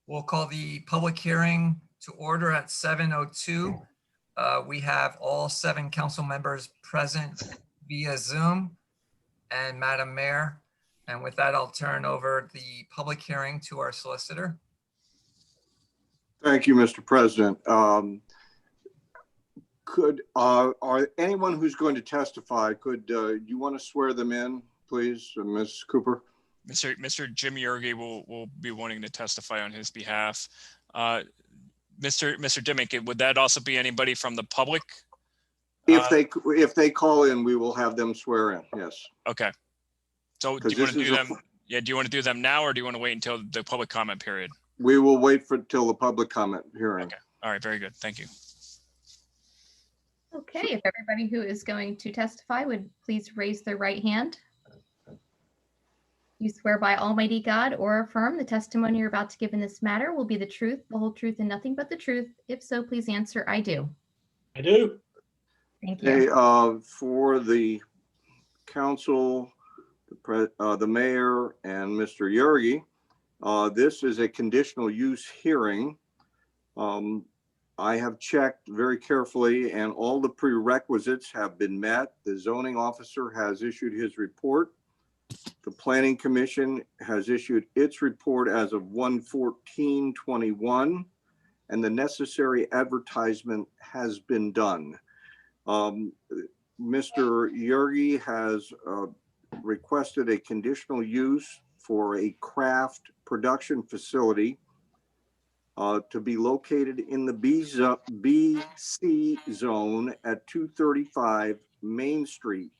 We'll call the public hearing to order at 7:02. We have all 7 council members present via Zoom and Madam Mayor. And with that, I'll turn over the public hearing to our solicitor. Thank you, Mr. President. Are anyone who's going to testify, you want to swear them in, please, Ms. Cooper? Mr. Jim Yergi will be wanting to testify on his behalf. Mr. Dimick, would that also be anybody from the public? If they call in, we will have them swear in. Yes. Okay. So do you want to do them? Yeah. Do you want to do them now, or do you want to wait until the public comment period? We will wait till the public comment hearing. Okay. All right. Very good. Thank you. Okay. If everybody who is going to testify would please raise their right hand. You swear by Almighty God or affirm the testimony you're about to give in this matter will be the truth, the whole truth, and nothing but the truth. If so, please answer, I do. I do. Thank you. Okay, for the council, the mayor, and Mr. Yergi, this is a conditional use hearing. I have checked very carefully, and all the prerequisites have been met. The zoning officer has issued his report. The Planning Commission has issued its report as of 1/14/21, and the necessary advertisement has been done. Mr. Yergi has requested a conditional use for a craft production facility to be located in the BC zone at 235 Main Street.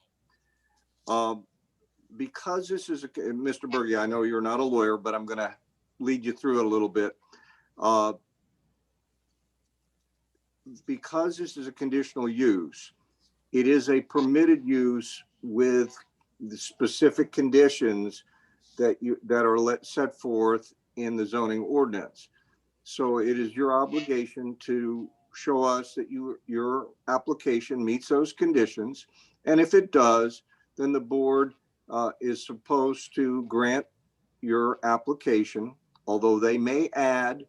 Because this is Mr. Berge, I know you're not a lawyer, but I'm going to lead you through it a little bit. Because this is a conditional use, it is a permitted use with the specific conditions that are set forth in the zoning ordinance. So it is your obligation to show us that your application meets those conditions. And if it does, then the board is supposed to grant your application, although they may add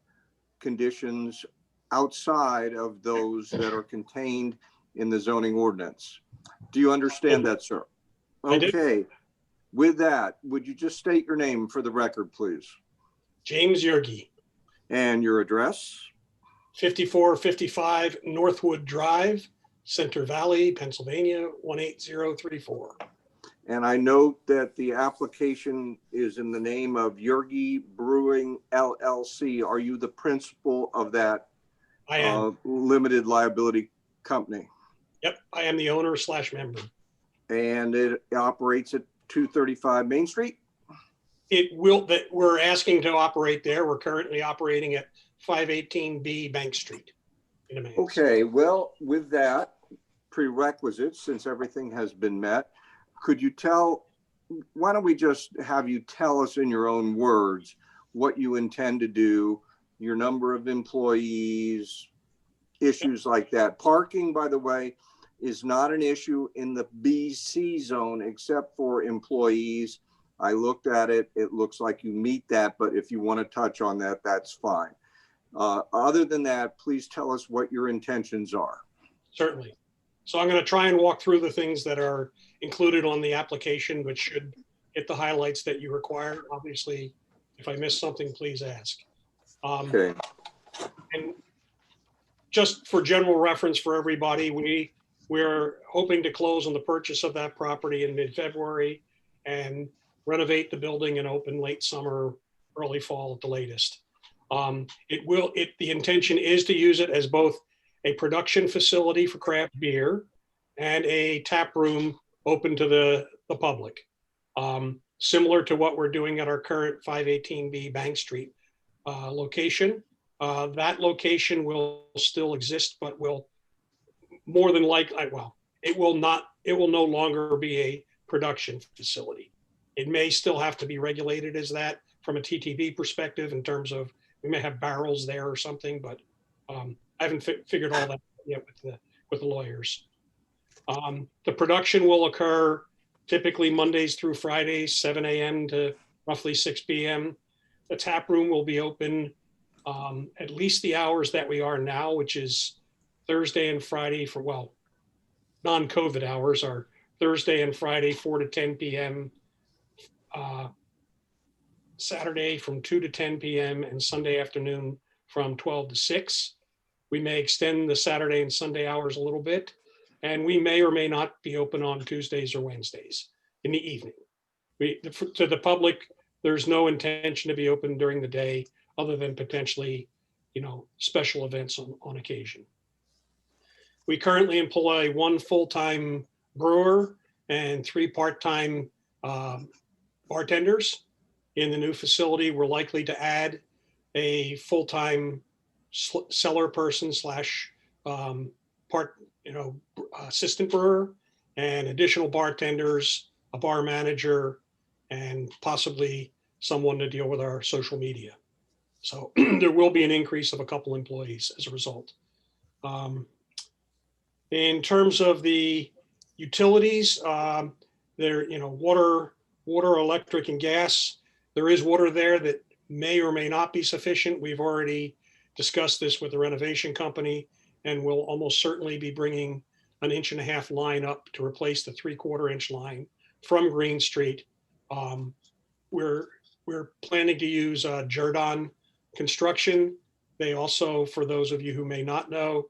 conditions outside of those that are contained in the zoning ordinance. Do you understand that, sir? Okay. With that, would you just state your name for the record, please? James Yergi. And your address? 5455 Northwood Drive, Center Valley, Pennsylvania, 18034. And I note that the application is in the name of Yergi Brewing LLC. Are you the principal of that I am. Limited liability company? Yep, I am the owner / member. And it operates at 235 Main Street? It will, that we're asking to operate there. We're currently operating at 518B Bank Street. Okay, well, with that prerequisite, since everything has been met, could you why don't we just have you tell us in your own words what you intend to do, your number of employees, issues like that. Parking, by the way, is not an issue in the BC zone except for employees. I looked at it. It looks like you meet that, but if you want to touch on that, that's fine. Other than that, please tell us what your intentions are. Certainly. So I'm going to try and walk through the things that are included on the application, which should hit the highlights that you require. Obviously, if I miss something, please ask. Okay. And just for general reference for everybody, we're hoping to close on the purchase of that property in mid-February and renovate the building and open late summer, early fall at the latest. The intention is to use it as both a production facility for craft beer and a tap room open to the public. Similar to what we're doing at our current 518B Bank Street location. That location will still exist, but will more than likely, it will no longer be a production facility. It may still have to be regulated as that from a TTB perspective in terms of, we may have barrels there or something, but I haven't figured all that yet with the lawyers. The production will occur typically Mondays through Fridays, 7 a.m. to roughly 6 p.m. The tap room will be open at least the hours that we are now, which is Thursday and Friday for, well, non-COVID hours are Thursday and Friday, 4 to 10 p.m., Saturday from 2 to 10 p.m., and Sunday afternoon from 12 to 6. We may extend the Saturday and Sunday hours a little bit, and we may or may not be open on Tuesdays or Wednesdays in the evening. To the public, there's no intention to be open during the day other than potentially, special events on occasion. We currently employ 1 full-time brewer and 3 part-time bartenders. In the new facility, we're likely to add a full-time cellar person slash assistant brewer, and additional bartenders, a bar manager, and possibly someone to deal with our social media. So there will be an increase of a couple employees as a result. In terms of the utilities, water, electric, and gas, there is water there that may or may not be sufficient. We've already discussed this with the renovation company, and we'll almost certainly be bringing an 1.5-inch line up to replace the 3/4-inch line from Green Street. We're planning to use Jordan Construction. They also, for those of you who may not know,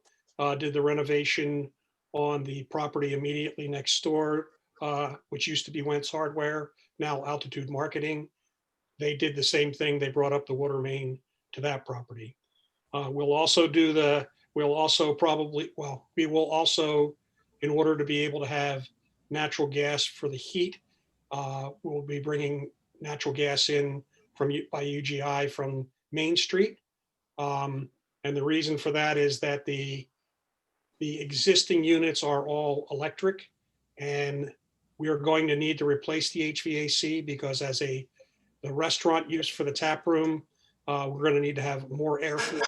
did the renovation on the property immediately next door, which used to be Wentz Hardware, now Altitude Marketing. They did the same thing. They brought up the water main to that property. We will also, in order to be able to have natural gas for the heat, we'll be bringing natural gas in by UGI from Main Street. And the reason for that is that the existing units are all electric, and we are going to need to replace the HVAC because as the restaurant use for the tap room, we're going to need to have more airflow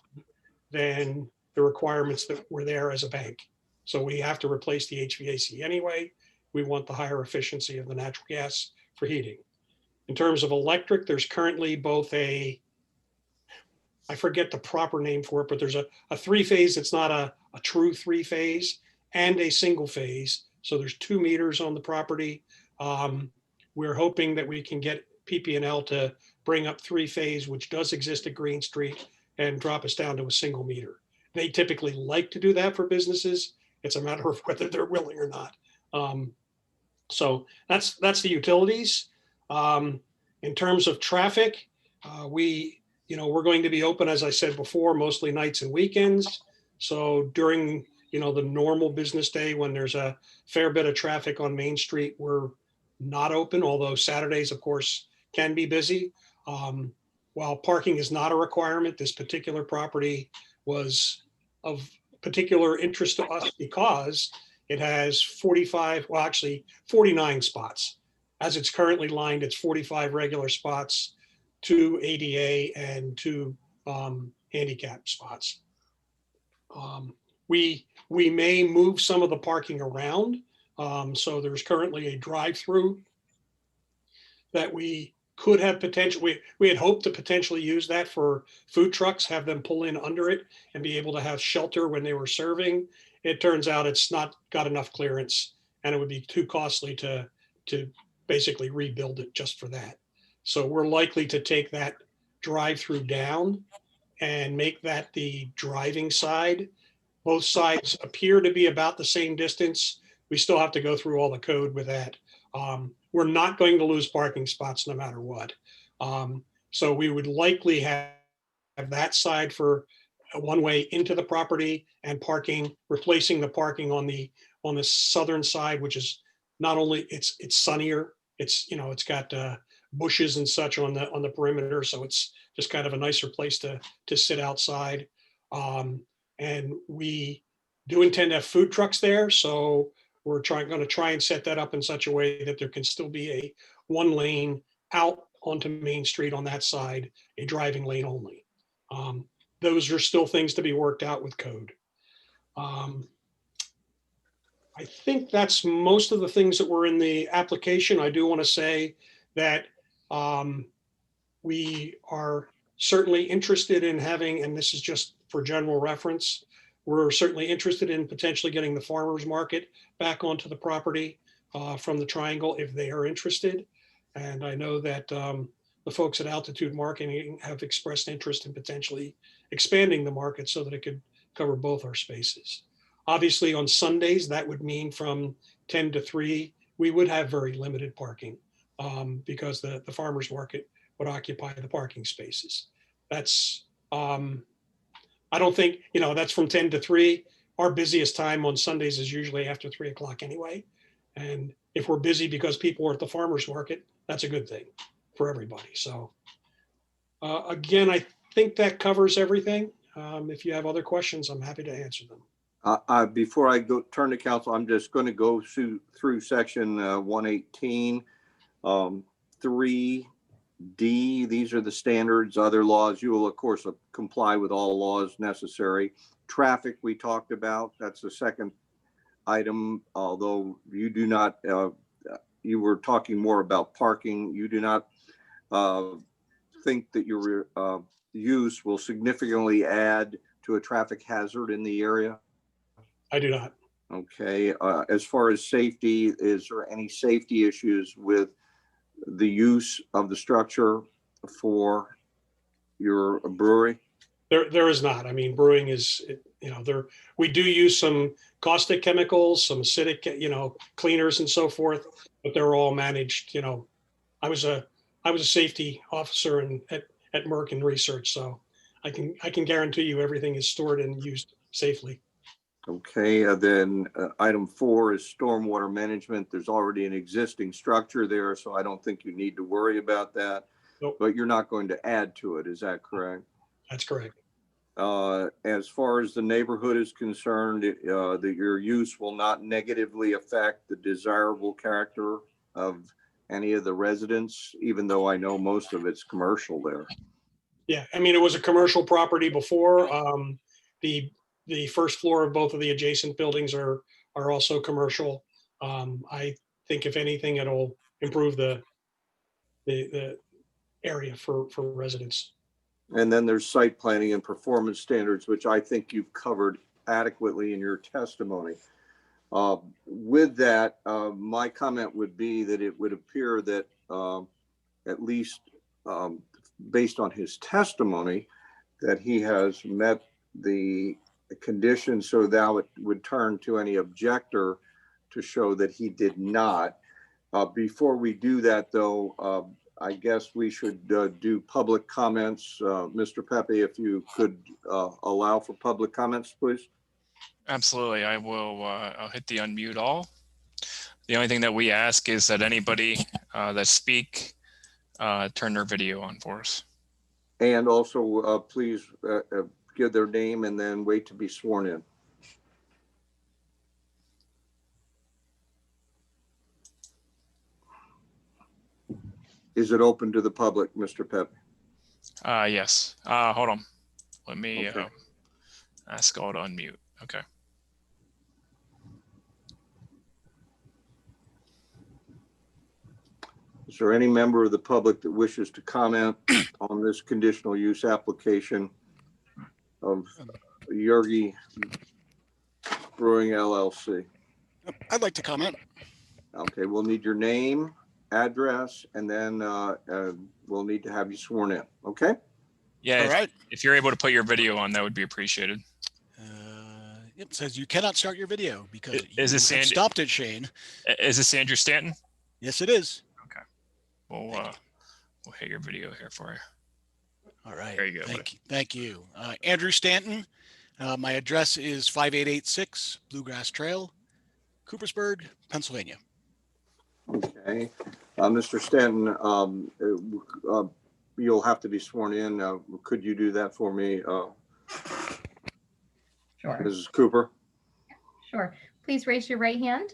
than the requirements that were there as a bank. So we have to replace the HVAC anyway. We want the higher efficiency of the natural gas for heating. In terms of electric, there's currently both I forget the proper name for it, but there's a 3-phase that's not a true 3-phase, and a single phase. So there's 2 meters on the property. We're hoping that we can get PP&L to bring up 3-phase, which does exist at Green Street, and drop us down to a single meter. They typically like to do that for businesses. It's a matter of whether they're willing or not. So that's the utilities. In terms of traffic, we're going to be open, as I said before, mostly nights and weekends. So during, the normal business day when there's a fair bit of traffic on Main Street, we're not open, although Saturdays, of course, can be busy. While parking is not a requirement, this particular property was of particular interest to us because it has 49 spots. As it's currently lined, it's 45 regular spots, 2 ADA and 2 handicap spots. We may move some of the parking around. So there's currently a drive-through that we could have potentially, we had hoped to potentially use that for food trucks, have them pull in under it and be able to have shelter when they were serving. It turns out it's not got enough clearance, and it would be too costly to basically rebuild it just for that. So we're likely to take that drive-through down and make that the driving side. Both sides appear to be about the same distance. We still have to go through all the code with that. We're not going to lose parking spots no matter what. So we would likely have that side for a one-way into the property and parking, replacing the parking on the southern side, which is not only it's sunnier, it's got bushes and such on the perimeter, so it's just kind of a nicer place to sit outside. And we do intend to have food trucks there, so we're going to try and set that up in such a way that there can still be a 1 lane out onto Main Street on that side, a driving lane only. Those are still things to be worked out with code. I think that's most of the things that were in the application. I do want to say that we are certainly interested in having, and this is just for general reference, we're certainly interested in potentially getting the farmers market back onto the property from the triangle if they are interested. And I know that the folks at Altitude Marketing have expressed interest in potentially expanding the market so that it could cover both our spaces. Obviously on Sundays, that would mean from 10 to 3, we would have very limited parking because the farmers market would occupy the parking spaces. That's, I don't think, that's from 10 to 3. Our busiest time on Sundays is usually after 3 o'clock anyway. And if we're busy because people are at the farmers market, that's a good thing for everybody. So again, I think that covers everything. If you have other questions, I'm happy to answer them. Before I turn to council, I'm just going to go through section 118, 3D. These are the standards, other laws. You will, of course, comply with all laws necessary. Traffic, we talked about. That's the second item, although you do not, you were talking more about parking. You do not think that your use will significantly add to a traffic hazard in the area? I do not. Okay. As far as safety, is there any safety issues with the use of the structure for your brewery? There is not. I mean, brewing is, we do use some caustic chemicals, some acidic, cleaners and so forth, but they're all managed. I was a safety officer at Merck in research, so I can guarantee you everything is stored and used safely. Okay, then item 4 is stormwater management. There's already an existing structure there, so I don't think you need to worry about that. Nope. But you're not going to add to it, is that correct? That's correct. As far as the neighborhood is concerned, that your use will not negatively affect the desirable character of any of the residents, even though I know most of it's commercial there. Yeah, I mean, it was a commercial property before. The first floor of both of the adjacent buildings are also commercial. I think if anything, it'll improve the area for residents. And then there's site planning and performance standards, which I think you've covered adequately in your testimony. With that, my comment would be that it would appear that at least based on his testimony, that he has met the conditions, so that it would turn to any objector to show that he did not. Before we do that, though, I guess we should do public comments. Mr. Pepe, if you could allow for public comments, please. Absolutely. I will I'll hit the unmute all. The only thing that we ask is that anybody that speak turn their video on for us. And also, please give their name and then wait to be sworn in. Is it open to the public, Mr. Pepe? Yes. Hold on. Let me Okay. ask all to unmute. Okay. Is there any member of the public that wishes to comment on this conditional use application of Yergi Brewing LLC? I'd like to comment. Okay, we'll need your name, address, and then we'll need to have you sworn in, okay? Yeah. All if, right. if you're able to put your video on, that would be appreciated. It says you cannot start your video because Is this you had Sandy? stopped it, Shane. Is this Andrew Stanton? Yes, it is. We'll hit your video here for you. All right. There you go, buddy. Thank you. Andrew Stanton. My address is 5886 Bluegrass Trail, Coopersburg, Pennsylvania. Okay, Mr. Stanton, you'll have to be sworn in. Could you do that for me, Sure. Mrs. Cooper? Sure. Please raise your right hand.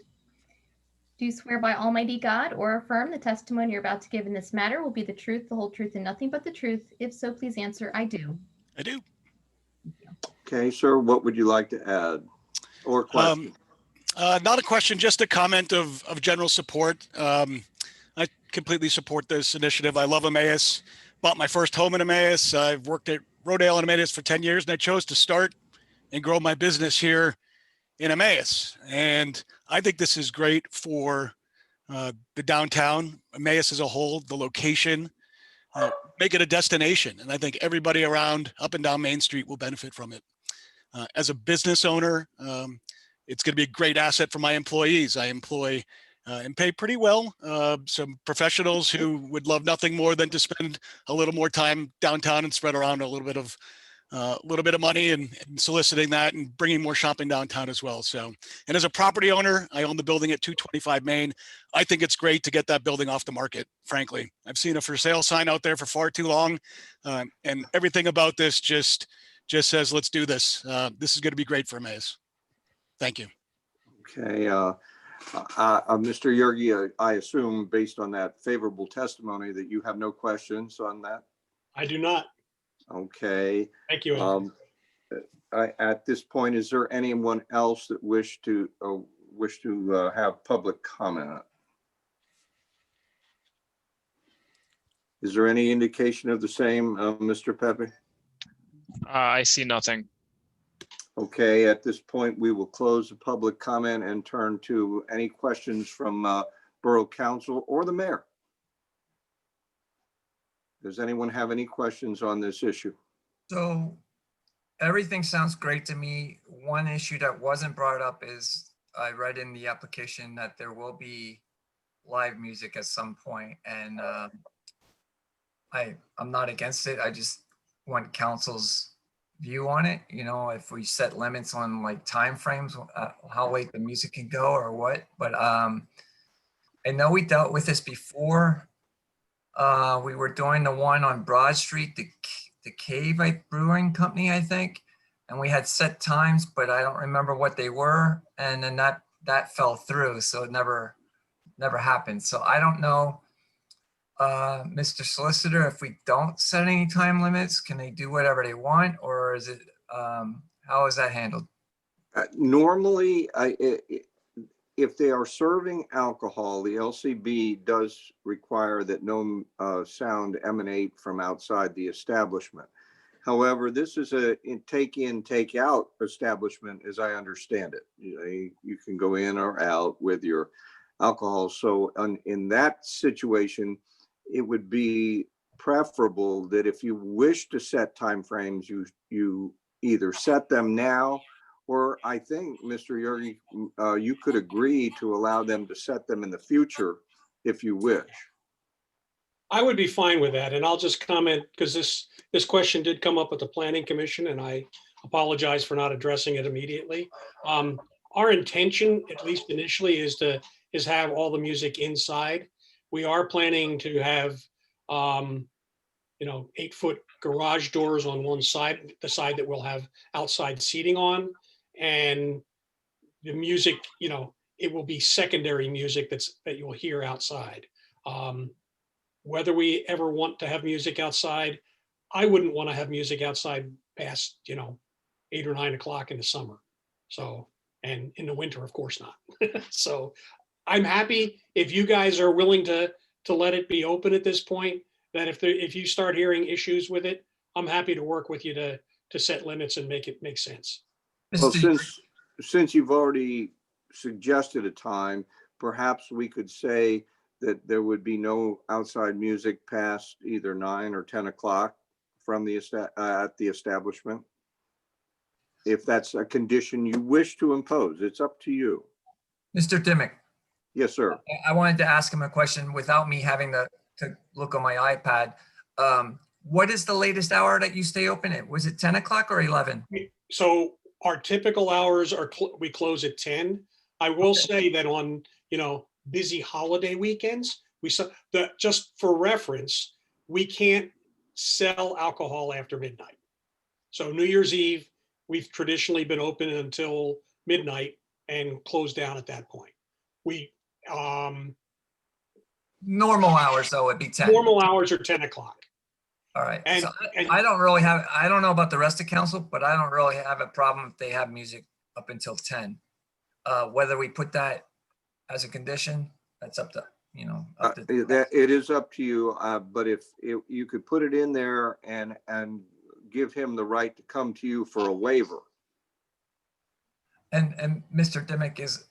Do you swear by Almighty God or affirm the testimony you're about to give in this matter will be the truth, the whole truth, and nothing but the truth? If so, please answer, I do. I do. Okay, sir, what would you like to add or question? Not a question, just a comment of general support. I completely support this initiative. I love Emmaus. bought my first home in Emmaus. I've worked at Rodale and Emmaus for 10 years, and I chose to start and grow my business here in Emmaus. And I think this is great for the downtown, Emmaus as a whole, the location, make it a destination. And I think everybody around up and down Main Street will benefit from it. As a business owner, it's going to be a great asset for my employees. I employ and pay pretty well some professionals who would love nothing more than to spend a little more time downtown and spread around a little bit of money and soliciting that and bringing more shopping downtown as well. So, and as a property owner, I own the building at 225 Main. I think it's great to get that building off the market. Frankly, I've seen a for sale sign out there for far too long, and everything about this just says, let's do this. This is going to be great for Emmaus. Thank you. Okay. Mr. Yergi, I assume based on that favorable testimony that you have no questions on that? I do not. Okay. Thank you. At this point, is there anyone else that wish to have public comment? Is there any indication of the same, Mr. Pepe? I see nothing. Okay, at this point, we will close the public comment and turn to any questions from Borough Council or the mayor. Does anyone have any questions on this issue? So everything sounds great to me. One issue that wasn't brought up is I read in the application that there will be live music at some point, and I'm not against it. I just want council's view on it. You know, if we set limits on like timeframes, how late the music can go or what. But I know we dealt with this before. We were doing the one on Broad Street, the Cave Brewing Company, I think, and we had set times, but I don't remember what they were. And then that fell through, so it never happened. So I don't know, Mr. Solicitor, if we don't set any time limits, can they do whatever they want, or is it, how is that handled? Normally, if they are serving alcohol, the LCB does require that no sound emanate from outside the establishment. However, this is a take-in, take-out establishment, as I understand it. You can go in or out with your alcohol. So in that situation, it would be preferable that if you wish to set timeframes, you either set them now, or I think, Mr. Yergi, you could agree to allow them to set them in the future if you wish. I would be fine with that. And I'll just comment, because this question did come up at the Planning Commission, and I apologize for not addressing it immediately. Our intention, at least initially, is have all the music inside. We are planning to have 8-foot garage doors on one side, the side that we'll have outside seating on. And the music, it will be secondary music that you'll hear outside. Whether we ever want to have music outside, I wouldn't want to have music outside past, 8 or 9 o'clock in the summer. So, and in the winter, of course not. So I'm happy if you guys are willing to let it be open at this point, that if you start hearing issues with it, I'm happy to work with you to set limits and make it make sense. Well, since you've already suggested a time, perhaps we could say that there would be no outside music past either 9 or 10 o'clock from at the establishment. If that's a condition you wish to impose, it's up to you. Mr. Dimick. Yes, sir. I wanted to ask him a question without me having to look on my iPad. What is the latest hour that you stay open at? Was it 10 o'clock or 11? So our typical hours are, we close at 10. I will say that on, busy holiday weekends, just for reference, we can't sell alcohol after midnight. So New Year's Eve, we've traditionally been open until midnight and close down at that point. Normal hours though would be 10. Normal hours are 10 o'clock. All right. And, so I don't know about the rest of council, but I don't really have a problem if they have music up until 10. Whether we put that as a condition, that's up to, you know, up to. That it is up to you, but if you could put it in there and give him the right to come to you for a waiver. And Mr. Dimick, is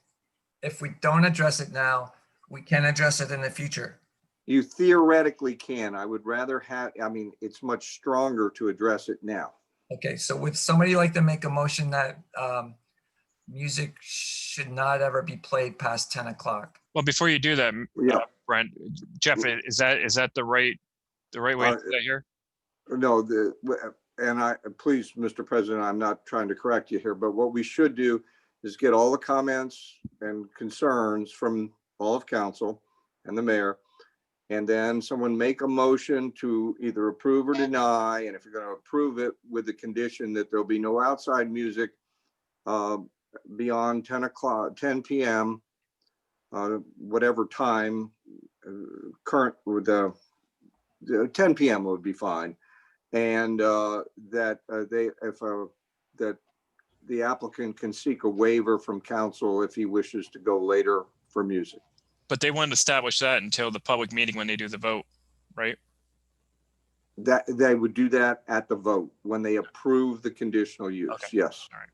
if we don't address it now, we can address it in the future. You theoretically can. I would rather have, I mean, it's much stronger to address it now. Okay, so would somebody like to make a motion that music should not ever be played past 10 o'clock? Well, before you do that, Yeah. Brent, Jeff, is that the right way to do that here? No, please, Mr. President, I'm not trying to correct you here, but what we should do is get all the comments and concerns from all of council and the mayor, and then someone make a motion to either approve or deny. And if you're going to approve it with the condition that there'll be no outside music beyond 10 p.m., whatever time, current with the 10 p.m. would be fine. And that the applicant can seek a waiver from council if he wishes to go later for music. But they wouldn't establish that until the public meeting when they do the vote, right? That they would do that at the vote when they approve the conditional use. Okay. Yes. All right.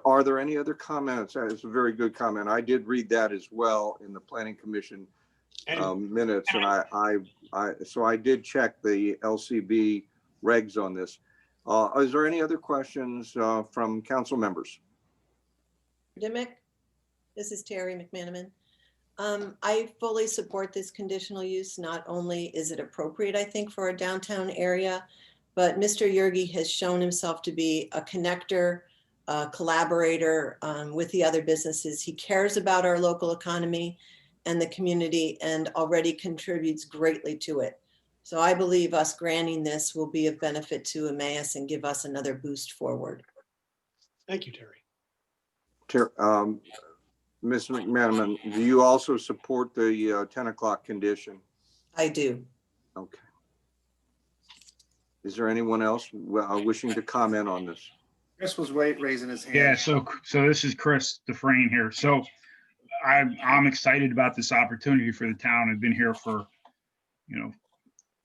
Are there any other comments? It's a very good comment. I did read that as well in the planning commission minutes, and so I did check the LCB regs on this. Is there any other questions from council members? Dimick, this is Terry McManaman. I fully support this conditional use. Not only is it appropriate, I think, for a downtown area, but Mr. Yergi has shown himself to be a connector, a collaborator with the other businesses. He cares about our local economy and the community and already contributes greatly to it. So I believe us granting this will be of benefit to Emmaus and give us another boost forward. Thank you, Terry. Ms. McManaman, do you also support the 10 o'clock condition? I do. Okay. Is there anyone else wishing to comment on this? Chris was raising his hand. Yeah, so this is Chris Dufresne here. So I'm excited about this opportunity for the town. I've been here for,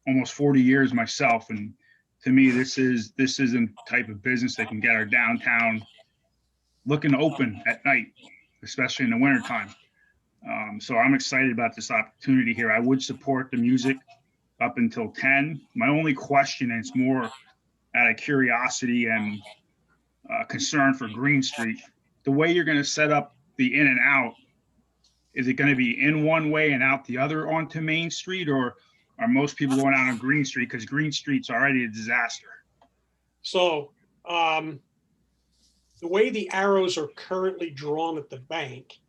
almost 40 years myself. And to me, this is a type of business that can get our downtown looking open at night, especially in the wintertime. So I'm excited about this opportunity here. I would support the music up until 10. My only question is more out of curiosity and concern for Green Street. The way you're going to set up the in and out, is it going to be in one way and out the other onto Main Street, or are most people going out on Green Street? Because Green Street's already a disaster. So the way the arrows are currently drawn at the bank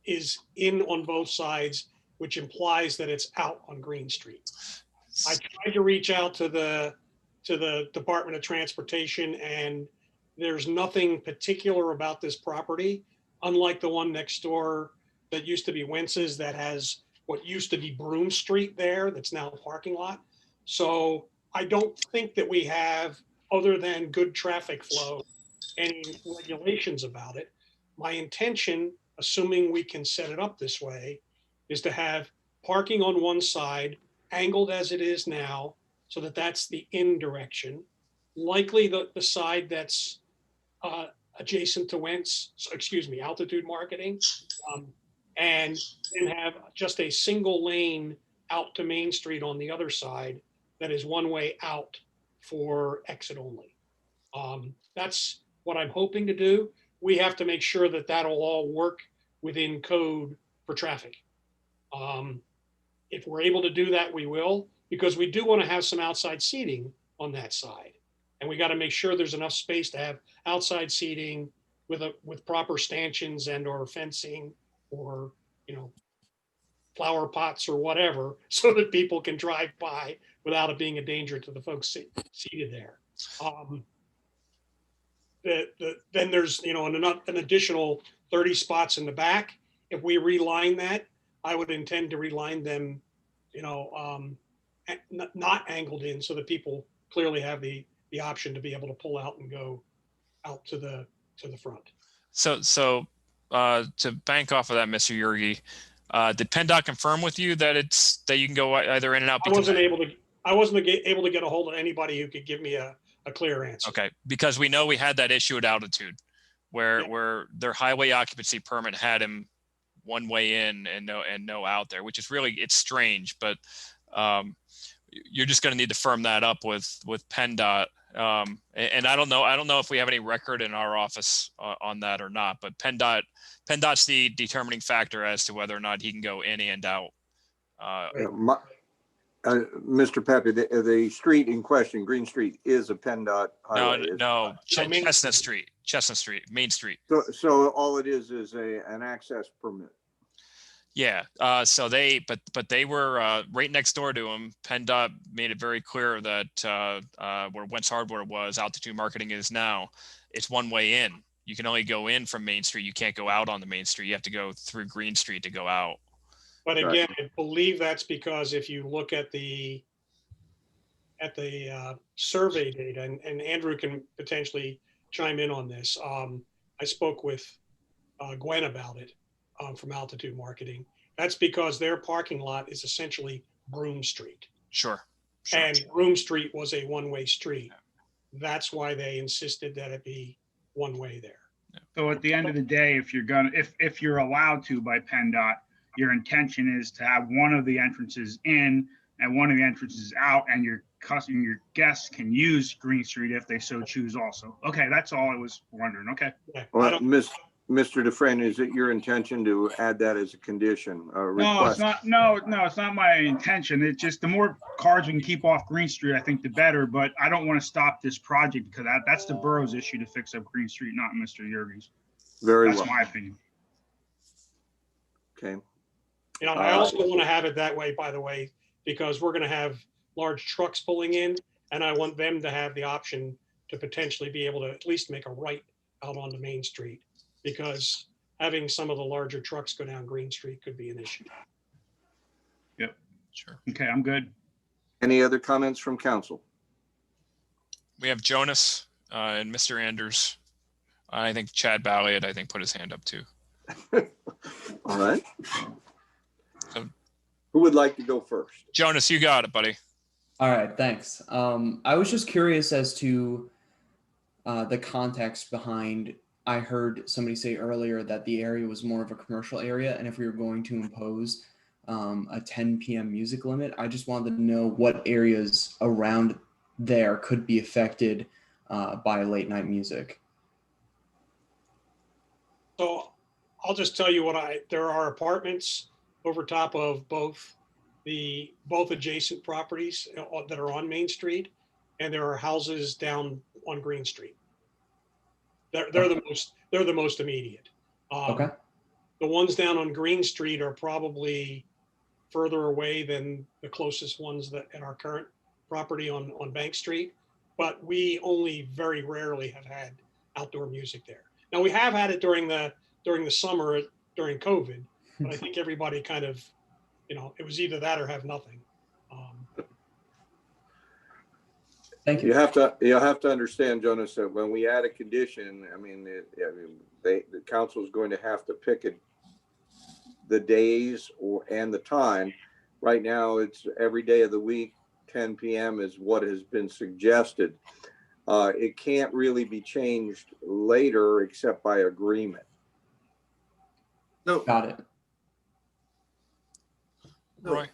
is in on both sides, which implies that it's out on Green Street. I tried to reach out to the Department of Transportation, and there's nothing particular about this property, unlike the one next door that used to be Wentz's that has what used to be Broome Street there, that's now a parking lot. So I don't think that we have, other than good traffic flow, any regulations about it. My intention, assuming we can set it up this way, is to have parking on one side, angled as it is now, so that that's the in direction. Likely the side that's adjacent to Wentz, altitude marketing, and then have just a single lane out to Main Street on the other side that is one way out for exit only. That's what I'm hoping to do. We have to make sure that that'll all work within code for traffic. If we're able to do that, we will, because we do want to have some outside seating on that side. And we got to make sure there's enough space to have outside seating with proper stanchions and or fencing or, flower pots or whatever, so that people can drive by without it being a danger to the folks seated there. Then there's, an additional 30 spots in the back. If we reline that, I would intend to reline them, not angled in, so that people clearly have the option to be able to pull out and go out to the front. So to bank off of that, Mr. Yurgi, did PennDOT confirm with you that you can go either in and out? I wasn't able to get a hold of anybody who could give me a clear answer. Okay, because we know we had that issue at Altitude where their highway occupancy permit had him one way in and no out there, which is really, it's strange, but you're just going to need to firm that up with PennDOT. And I don't know if we have any record in our office on that or not, but PennDOT's the determining factor as to whether or not he can go in and out. Mr. Pepe, the street in question, Green Street, is a PennDOT highway. Chestnut Street, Main Street. So all it is an access permit. Yeah. So they were right next door to him. PennDOT made it very clear that where Wentz Hardware was, Altitude Marketing is now, it's one way in. You can only go in from Main Street. You can't go out on the Main Street. You have to go through Green Street to go out. But again, I believe that's because if you look at the survey data, and Andrew can potentially chime in on this. I spoke with Gwen about it from Altitude Marketing. That's because their parking lot is essentially Broome Street. Sure. And Broome Street was a one-way street. That's why they insisted that it be one way there. So at the end of the day, if you're allowed to by PennDOT, your intention is to have one of the entrances in and one of the entrances out, and your guests can use Green Street if they so choose also. Okay, that's all I was wondering. Okay. Yeah, Well, Mr. Dufresne, is it your intention to add that as a condition? No, it's not. No, it's not my intention. It's just the more cars we can keep off Green Street, I think the better. But I don't want to stop this project because that's the borough's issue to fix up Green Street, not Mr. Yurgi's. Very That's my opinion. Okay. You know, I also want to have it that way, by the way, because we're going to have large trucks pulling in, and I want them to have the option to potentially be able to at least make a right out onto Main Street, because having some of the larger trucks go down Green Street could be an issue. Yep. Sure. Okay, I'm good. Any other comments from council? We have Jonas and Mr. Anders. I think Chad Balliot, put his hand up too. All right. So, who would like to go first? Jonas, you got it, buddy. All right, thanks. I was just curious as to the context behind, I heard somebody say earlier that the area was more of a commercial area, and if we were going to impose a 10 p.m. music limit, I just wanted to know what areas around there could be affected by late night music. So I'll just tell you there are apartments over top of both adjacent properties that are on Main Street, and there are houses down on Green Street. They're the most immediate. Okay. The ones down on Green Street are probably further away than the closest ones that at our current property on Bank Street, but we only very rarely have had outdoor music there. Now, we have had it during the summer during COVID, but I think everybody kind of, it was either that or have nothing. Thank you. You have to understand, Jonas, that when we add a condition, the council is going to have to pick the days and the time. Right now, it's every day of the week, 10 p.m. is what has been suggested. It can't really be changed later except by agreement. No, Got it. Roy.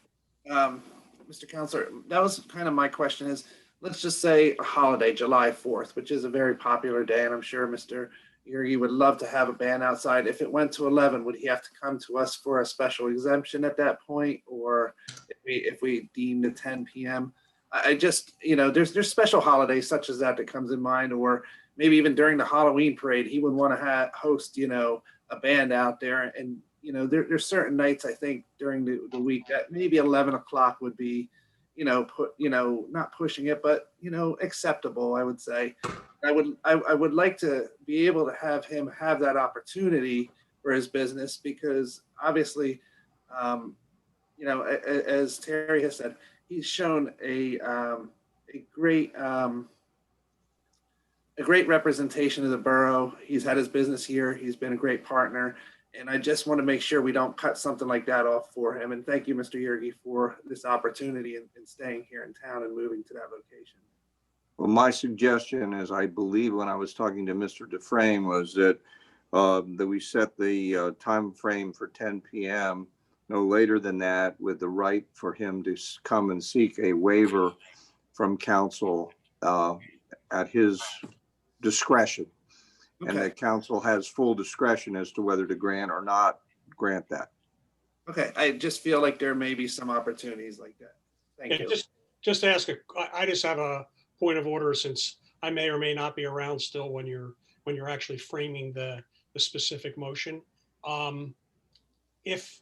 Mr. Counselor, that was kind of my question is, let's just say a holiday, July 4th, which is a very popular day, and I'm sure Mr. Yurgi would love to have a band outside. If it went to 11, would he have to come to us for a special exemption at that point? Or if we deemed it 10 p.m.? I just, there's special holidays such as that comes in mind, or maybe even during the Halloween parade, he would want to host, a band out there. And, there's certain nights, I think, during the week that maybe 11 o'clock would be, not pushing it, but, acceptable, I would say. I would like to be able to have him have that opportunity for his business, because obviously, as Terry has said, he's shown a great a great representation of the borough. He's had his business here. He's been a great partner. And I just want to make sure we don't cut something like that off for him. And thank you, Mr. Yergi, for this opportunity and staying here in town and moving to that location. Well, my suggestion, as I believe when I was talking to Mr. Dufresne, was that we set the time frame for 10 p.m. no later than that, with the right for him to come and seek a waiver from council at his discretion. Okay. And the council has full discretion as to whether to grant or not grant that. Okay, I just feel like there may be some opportunities like that. Thank Yeah, you. just ask, I just have a point of order, since I may or may not be around still when you're actually framing the specific motion. If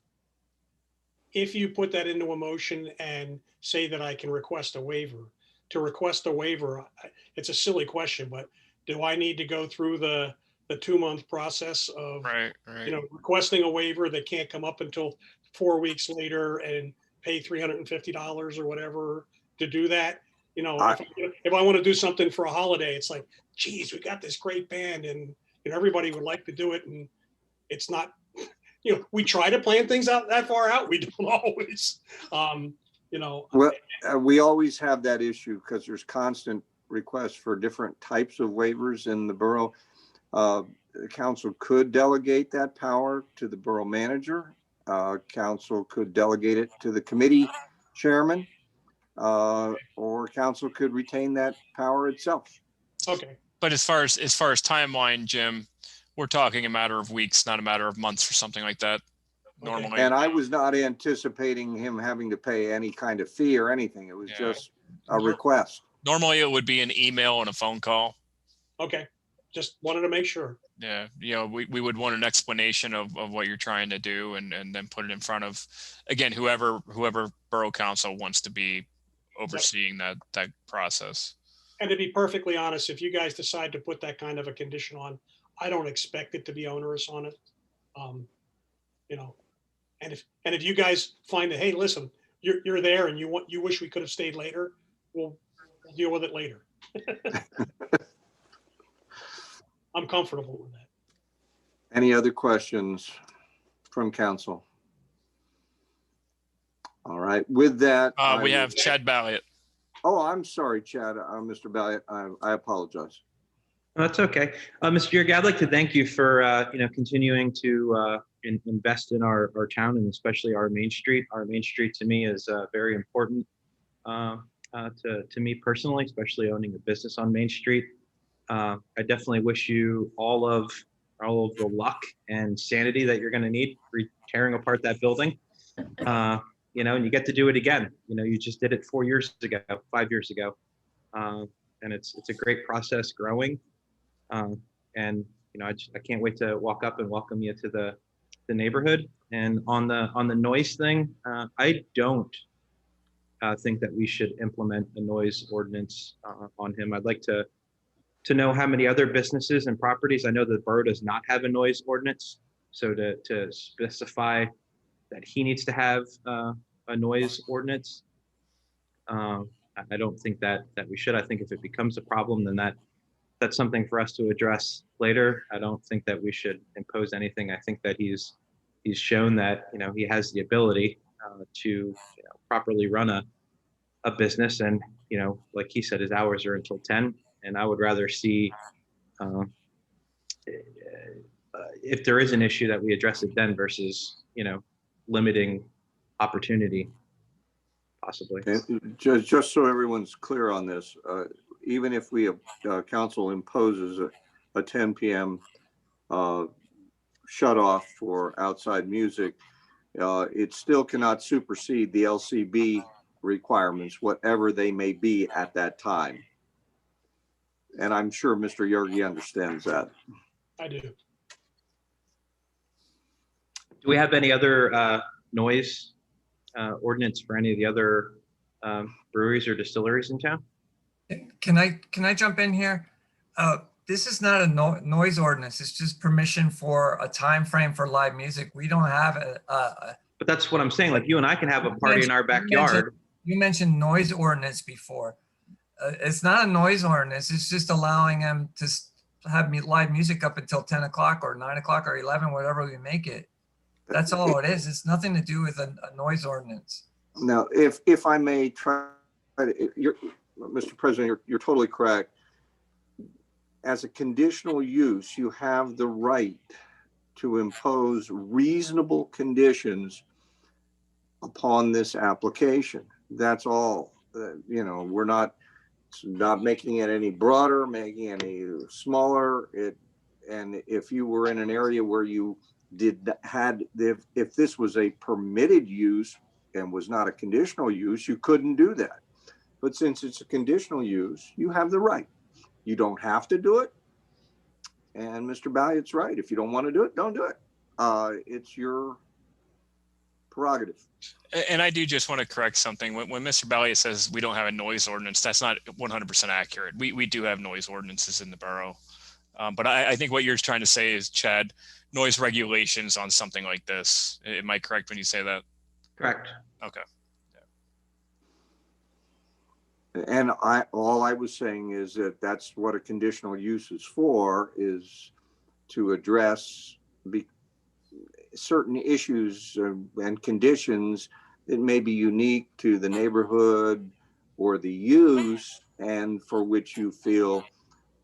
you put that into a motion and say that I can request a waiver, to request a waiver, it's a silly question, but do I need to go through the 2-month process of, Right. requesting a waiver that can't come up until 4 weeks later and pay $350 or whatever to do that? If I want to do something for a holiday, it's like, geez, we got this great band and everybody would like to do it. And it's not, we try to plan things out that far out. We don't always, Well, we always have that issue because there's constant requests for different types of waivers in the borough. The council could delegate that power to the borough manager. Council could delegate it to the committee chairman, or council could retain that power itself. Okay. But as far as timeline, Jim, we're talking a matter of weeks, not a matter of months or something like that. Normally. And I was not anticipating him having to pay any kind of fee or anything. It was just a request. Normally it would be an email and a phone call. Okay. Just wanted to make sure. Yeah. We would want an explanation of what you're trying to do and then put it in front of, again, whoever borough council wants to be overseeing that process. And to be perfectly honest, if you guys decide to put that kind of a condition on, I don't expect it to be onerous on it. And if you guys find that, hey, listen, you're there and you wish we could have stayed later, we'll deal with it later. I'm comfortable with that. Any other questions from council? All right, with that. We have Chad Balliot. Oh, I'm sorry, Chad. Mr. Balliot, I apologize. That's okay. Mr. Yergi, I'd like to thank you for, continuing to invest in our town and especially our Main Street. Our Main Street to me is very important to me personally, especially owning a business on Main Street. I definitely wish you all of the luck and sanity that you're going to need tearing apart that building. And you get to do it again. You just did it 5 years ago. And it's a great process growing. And I can't wait to walk up and welcome you to the neighborhood. And on the noise thing, I don't think that we should implement a noise ordinance on him. I'd like to know how many other businesses and properties. I know the borough does not have a noise ordinance, so to specify that he needs to have a noise ordinance, I don't think that we should. I think if it becomes a problem, then that's something for us to address later. I don't think that we should impose anything. I think that he's shown that he has the ability to properly run a business, and like he said, his hours are until 10. And I would rather see if there is an issue that we address it then versus limiting opportunity, possibly. And just so everyone's clear on this, even if we council imposes a 10 p.m. shut off for outside music, it still cannot supersede the LCB requirements, whatever they may be at that time. And I'm sure Mr. Yergi understands that. I do. Do we have any other noise ordinance for any of the other breweries or distilleries in town? Can I jump in here? This is not a noise ordinance. It's just permission for a time frame for live music. We don't have But that's what I'm saying. Like you and I can have a party in our backyard. You mentioned noise ordinance before. It's not a noise ordinance. It's just allowing them to have live music up until 10 o'clock or 9 o'clock or 11, whatever we make it. That's all it is. It's nothing to do with a noise ordinance. Now, if I may try, Mr. President, you're totally correct. As a conditional use, you have the right to impose reasonable conditions upon this application. That's all. We're not making it any broader, making it any smaller. And if you were in an area where you if this was a permitted use and was not a conditional use, you couldn't do that. But since it's a conditional use, you have the right. You don't have to do it. And Mr. Balliot's right. If you don't want to do it, don't do it. It's your prerogative. And I do just want to correct something. When Mr. Balliot says we don't have a noise ordinance, that's not 100% accurate. We do have noise ordinances in the borough. But I think what you're trying to say is, Chad, noise regulations on something like this. Am I correct when you say that? Correct. Okay. And all I was saying is that that's what a conditional use is for, is to address certain issues and conditions that may be unique to the neighborhood or the use, and for which you feel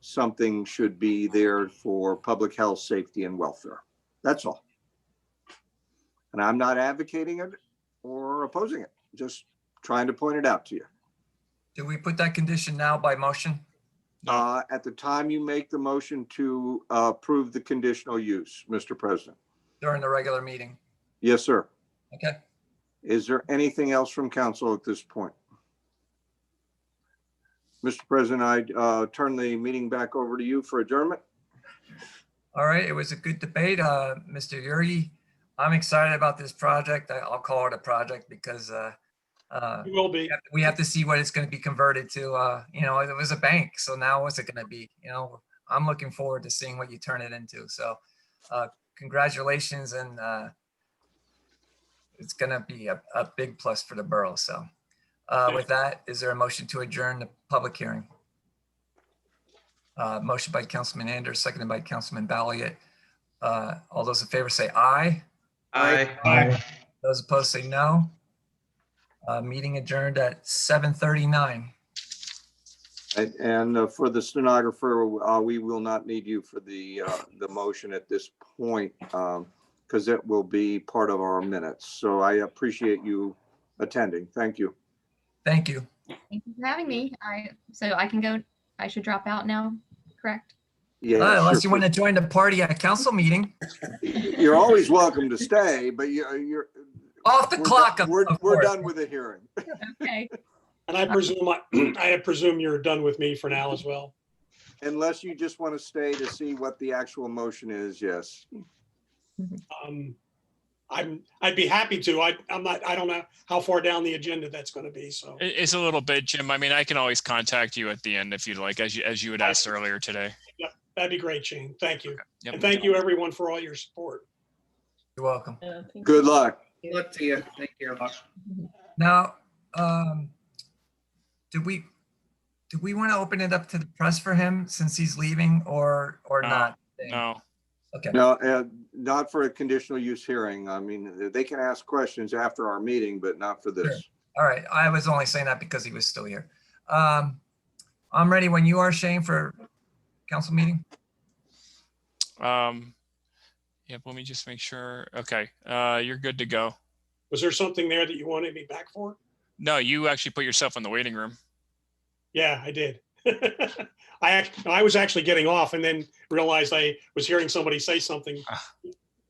something should be there for public health, safety, and welfare. That's all. And I'm not advocating it or opposing it, just trying to point it out to you. Do we put that condition now by motion? At the time you make the motion to approve the conditional use, Mr. President. During the regular meeting? Yes, sir. Okay. Is there anything else from council at this point? Mr. President, I turn the meeting back over to you for adjournment. All right. It was a good debate. Mr. Yurgi, I'm excited about this project. I'll call it a project because You will be. we have to see what it's going to be converted to. It was a bank. So now what's it going to be? I'm looking forward to seeing what you turn it into. So congratulations. And it's going to be a big plus for the borough. So with that, is there a motion to adjourn the public hearing? Motion by Councilman Anders, seconded by Councilman Balliot. All those in favor say aye. Aye. Those opposed say no. Meeting adjourned at 7:39. And for the stenographer, we will not need you for the motion at this point because it will be part of our minutes. So I appreciate you attending. Thank you. Thank you. Thank you for having me. So I can go, I should drop out now, correct? Yeah, Unless sure. you want to join the party at council meeting. You're always welcome to stay, but you're Off the clock. We're done with the hearing. Okay. And I presume you're done with me for now as well. Unless you just want to stay to see what the actual motion is, yes. I'd be happy to. I don't know how far down the agenda that's going to be. So It's a little bit, Jim. I mean, I can always contact you at the end if you'd like, as you had asked earlier today. yeah, that'd be great, Shane. Thank you. Yep. And thank you everyone for all your support. You're welcome. Good luck. Good luck to you. Thank you. Now, do we want to open it up to the press for him since he's leaving or No, not? No. Okay. No, not for a conditional use hearing. I mean, they can ask questions after our meeting, but not for this. Sure. All right. I was only saying that because he was still here. I'm ready when you are, Shane, for council meeting. Yep, let me just make sure. Okay, you're good to go. Was there something there that you wanted me back for? No, you actually put yourself in the waiting room. Yeah, I did. I was actually getting off and then realized I was hearing somebody say something.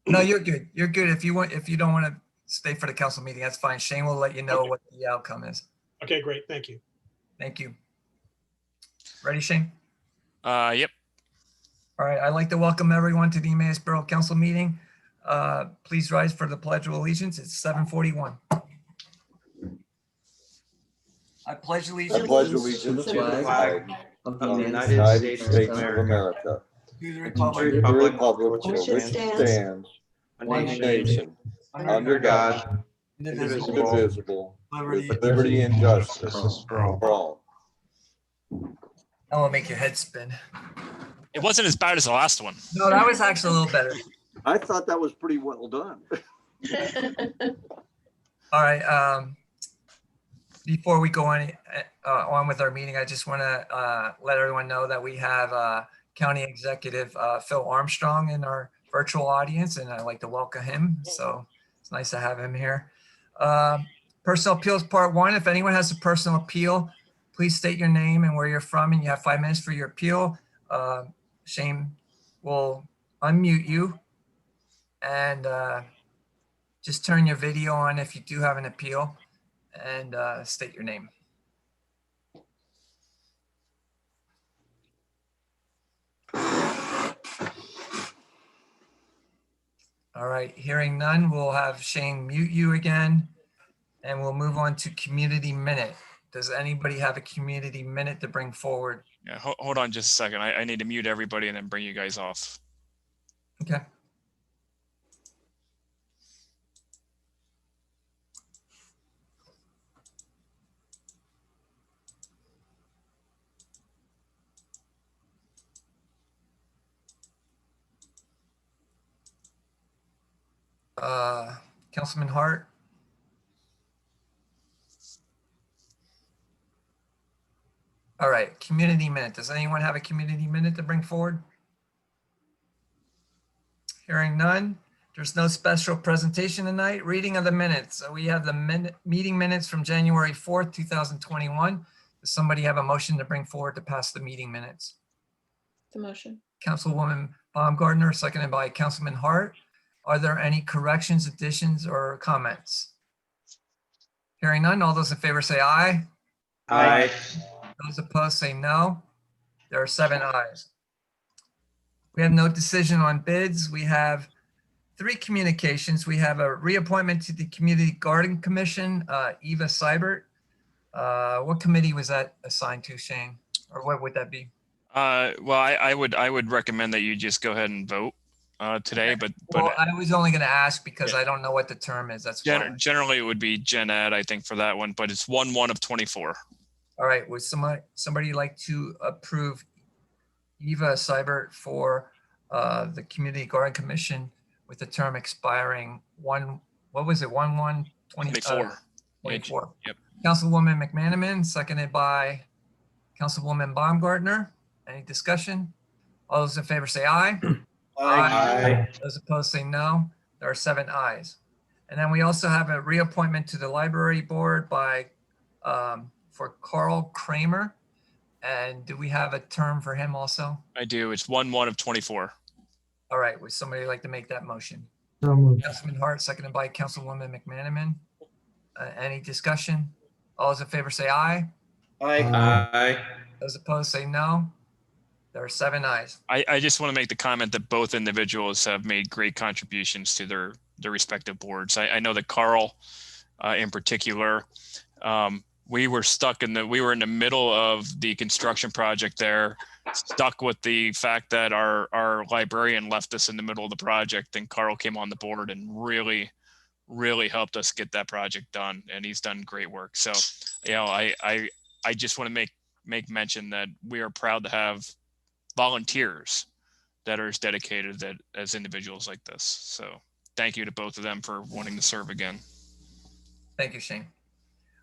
No, you're good. You're good. If you don't want to stay for the council meeting, that's fine. Shane will let you know Okay. what the outcome is. Okay, great. Thank you. Thank you. Ready, Shane? Yep. All right. I'd like to welcome everyone to the Emmaus Borough Council meeting. Please rise for the Pledge of Allegiance. It's 7:41. I pledge allegiance I pledge allegiance to the flag of of the United States of America, to the to republic the republic for which it stands, one nation, under God, indivisible, indivisible, liberty, with liberty and justice for all. That will make your head spin. It wasn't as bad as the last one. No, that was actually a little better. I thought that was pretty well done. All right. Before we go on with our meeting, I just want to let everyone know that we have County Executive Phil Armstrong in our virtual audience, and I'd like to welcome him. So it's nice to have him here. Personal appeals part 1. If anyone has a personal appeal, please state your name and where you're from, and you have 5 minutes for your appeal. Shane will unmute you and just turn your video on if you do have an appeal, and state your name. All right, hearing none, we'll have Shane mute you again, and we'll move on to community minute. Does anybody have a community minute to bring forward? Yeah, hold on just a second. I need to mute everybody and then bring you guys off. Okay. Councilman Hart. All right, community minute. Does anyone have a community minute to bring forward? Hearing none. There's no special presentation tonight. Reading of the minutes. So we have the meeting minutes from January 4th, 2021. Does somebody have a motion to bring forward to pass the meeting minutes? The motion. Councilwoman Baumgartner, seconded by Councilman Hart. Are there any corrections, additions, or comments? Hearing none, all those in favor say aye. Aye. Those opposed say no. There are 7 ayes. We have no decision on bids. We have 3 communications. We have a reappointment to the Community Garden Commission, Eva Seibert. What committee was that assigned to, Shane? Or what would that be? Well, I would recommend that you just go ahead and vote today, but Well, I was only going to ask because I don't know what the term is. That's why. generally it would be Gen Ed, I think, for that one, but it's 1/1 of 24. All right, would somebody like to approve Eva Seibert for the Community Garden Commission with the term expiring 1/1/24? Yep. Councilwoman McManaman, seconded by Councilwoman Baumgartner. Any discussion? All those in favor say aye. Aye. Those opposed say no. There are 7 ayes. And then we also have a reappointment to the library board by for Carl Kramer. And do we have a term for him also? I do. It's 1/1 of 24. All right, would somebody like to make that motion? Councilman Hart, seconded by Councilwoman McManaman. Any discussion? All those in favor say aye. Aye. Those opposed say no. There are 7 ayes. I just want to make the comment that both individuals have made great contributions to their respective boards. I know that Carl in particular, we were in the middle of the construction project there, stuck with the fact that our librarian left us in the middle of the project, and Carl came on the board and really helped us get that project done, and he's done great work. So, I just want to make mention that we are proud to have volunteers that are as dedicated as individuals like this. So thank you to both of them for wanting to serve again. Thank you, Shane.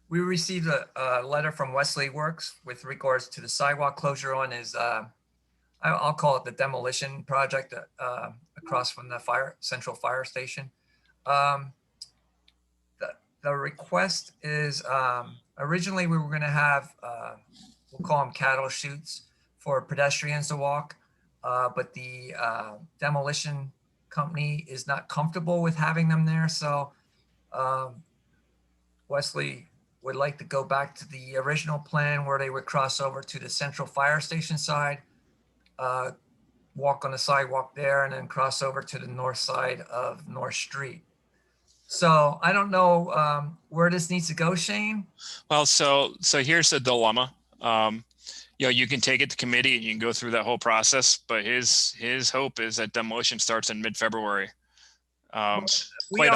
We received a letter from Wesley Works with regards to the sidewalk closure on his, I'll call it the demolition project across from the central fire station. The request is originally we were going to have, we'll call them cattle chutes for pedestrians to walk, but the demolition company is not comfortable with having them there. So Wesley would like to go back to the original plan where they would cross over to the central fire station side, walk on the sidewalk there, and then cross over to the north side of North Street. So I don't know where this needs to go, Shane. Well, so here's the dilemma. You can take it to committee and you can go through that whole process, but his hope is that demolition starts in mid-February. Quite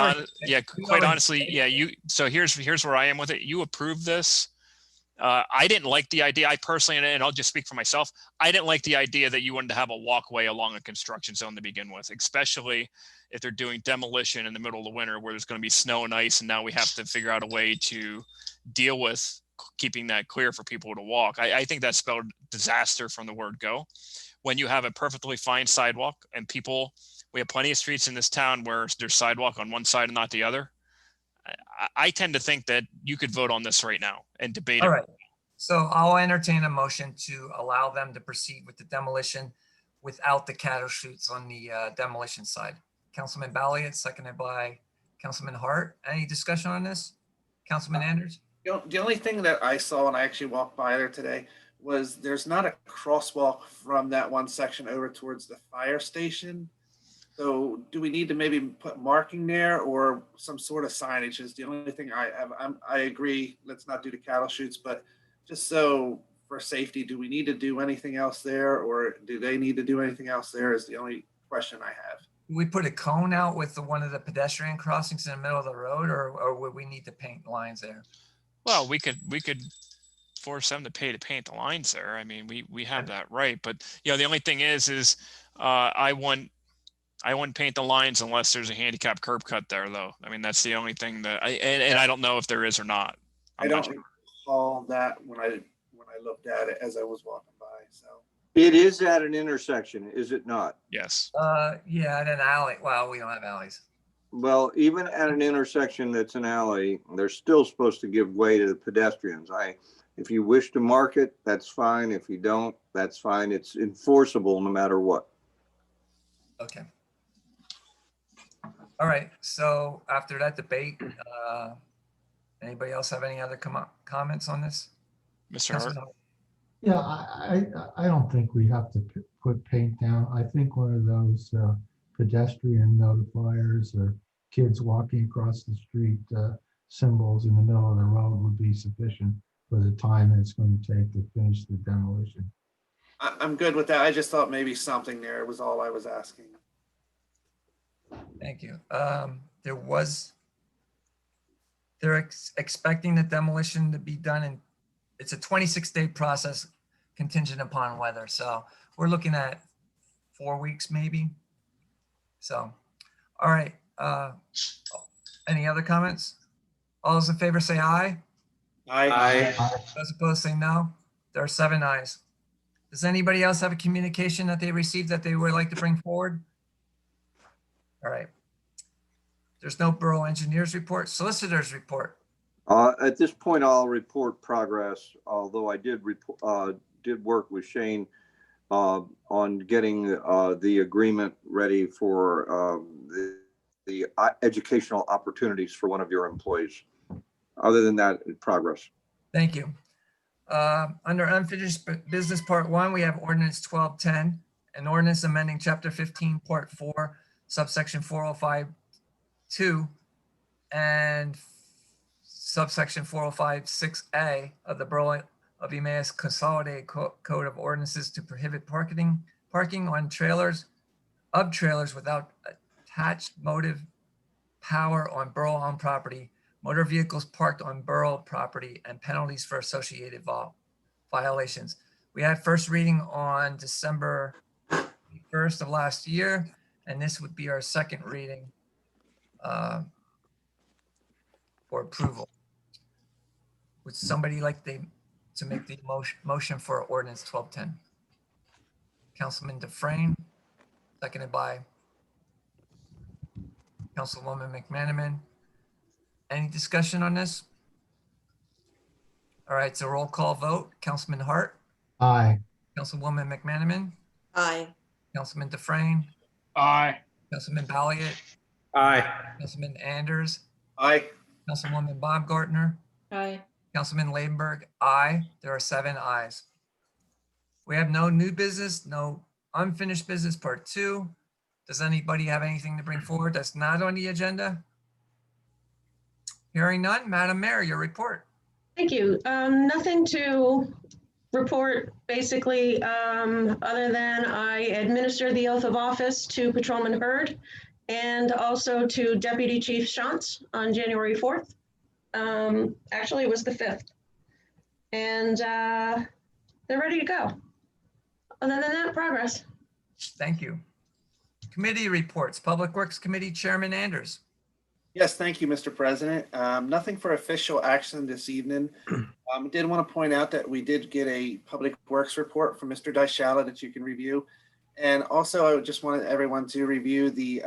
honestly, so here's where I am with it. You approve this, I didn't like the idea. I personally, and I'll just speak for myself, I didn't like the idea that you wanted to have a walkway along a construction zone to begin with, especially if they're doing demolition in the middle of the winter where there's going to be snow and ice, and now we have to figure out a way to deal with keeping that clear for people to walk. I think that spelled disaster from the word go. When you have a perfectly fine sidewalk and people, we have plenty of streets in this town where there's sidewalk on one side and not the other. I tend to think that you could vote on this right now and debate All it. right. So I'll entertain a motion to allow them to proceed with the demolition without the cattle chutes on the demolition side. Councilman Balliet, seconded by Councilman Hart. Any discussion on this? Councilman Anders? The only thing that I saw when I actually walked by there today was there's not a crosswalk from that one section over towards the fire station. So do we need to maybe put marking there or some sort of signage is the only thing I have. I agree, let's not do the cattle chutes, but just so for safety, do we need to do anything else there or do they need to do anything else there is the only question I have. We put a cone out with one of the pedestrian crossings in the middle of the road, or would we need to paint lines there? Well, we could force them to pay to paint the lines there. I mean, we have that right, but the only thing is I wouldn't paint the lines unless there's a handicap curb cut there, though. I mean, that's the only thing that I don't know if there is or not. I don't recall that when I looked at it as I was walking by. So It is at an intersection, is it not? Yes. Yeah, at an alley. Well, we don't have alleys. Well, even at an intersection that's an alley, they're still supposed to give way to the pedestrians. If you wish to mark it, that's fine. If you don't, that's fine. It's enforceable no matter what. Okay. All right. So after that debate, anybody else have any other comments on this? Mr. Hart? Councilman Hart? Yeah, I don't think we have to put paint down. I think one of those pedestrian notifiers or kids walking across the street symbols in the middle of the road would be sufficient for the time it's going to take to finish the demolition. I'm good with that. I just thought maybe something there was all I was asking. Thank you. They're expecting the demolition to be done in, it's a 26-day process contingent upon weather. So we're looking at 4 weeks maybe. So, all right. Any other comments? All those in favor say aye. Aye. Those opposed say no. There are 7 ayes. Does anybody else have a communication that they received that they would like to bring forward? All right. There's no borough engineers report, solicitors report. At this point, I'll report progress, although I did work with Shane on getting the agreement ready for the educational opportunities for one of your employees. Other than that, progress. Thank you. Under unfinished business part 1, we have ordinance 1210, an ordinance amending chapter 15, part 4, subsection 405(2) and subsection 405(6)(a) of the Borough of Emmaus Consolidated Code of Ordinances to prohibit parking on trailers without attached motive power on borough-owned property, motor vehicles parked on borough property, and penalties for associated violations. We had first reading on December 1st of last year, and this would be our second reading for approval. Would somebody like to make the motion for ordinance 1210? Councilman Dufresne, seconded by Councilwoman McManaman. Any discussion on this? All right, so roll call vote. Councilman Hart, Aye. Councilwoman McManaman, Aye. Councilman Dufresne, Aye. Councilman Balliet, Aye. Councilman Anders, Aye. Councilwoman Baumgartner, Aye. Councilman Ladenburg, aye. There are 7 ayes. We have no new business, no unfinished business part 2. Does anybody have anything to bring forward that's not on the agenda? Hearing none, Madam Mayor, your report. Thank you. Nothing to report, basically, other than I administered the oath of office to Patrolman Hurd and also to Deputy Chief Shantz on January 4th. Actually, it was the 5th. and they're ready to go. Other than that, progress. Thank you. Committee reports, Public Works Committee Chairman Anders. Yes, thank you, Mr. President. Nothing for official action this evening. Did want to point out that we did get a Public Works report from Mr. Dyshala that you can review. And also, I just wanted everyone to review the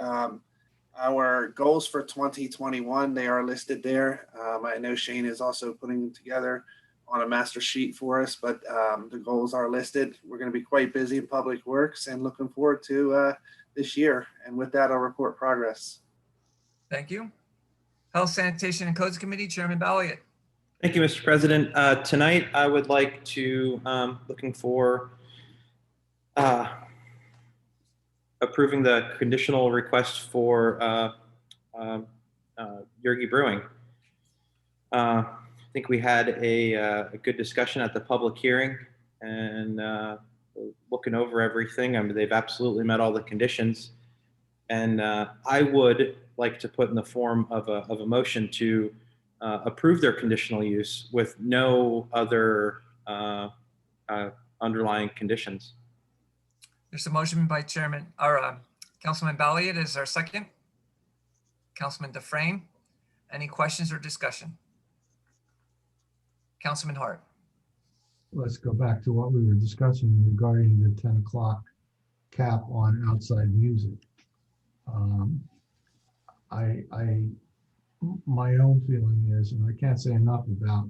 our goals for 2021. They are listed there. I know Shane is also putting them together on a master sheet for us, but the goals are listed. We're going to be quite busy in Public Works and looking forward to this year. And with that, I'll report progress. Thank you. Health, Sanitation, and Codes Committee Chairman Balliet. Thank you, Mr. President. Tonight, I would like to, looking for approving the conditional request for Yergi Brewing. I think we had a good discussion at the public hearing, and looking over everything, I mean, they've absolutely met all the conditions. And I would like to put in the form of a motion to approve their conditional use with no other underlying conditions. There's a motion by Councilman Balliet. Is there a second? Councilman Dufresne. Any questions or discussion? Councilman Hart. Let's go back to what we were discussing regarding the 10 o'clock cap on outside music. My own feeling is, and I can't say enough about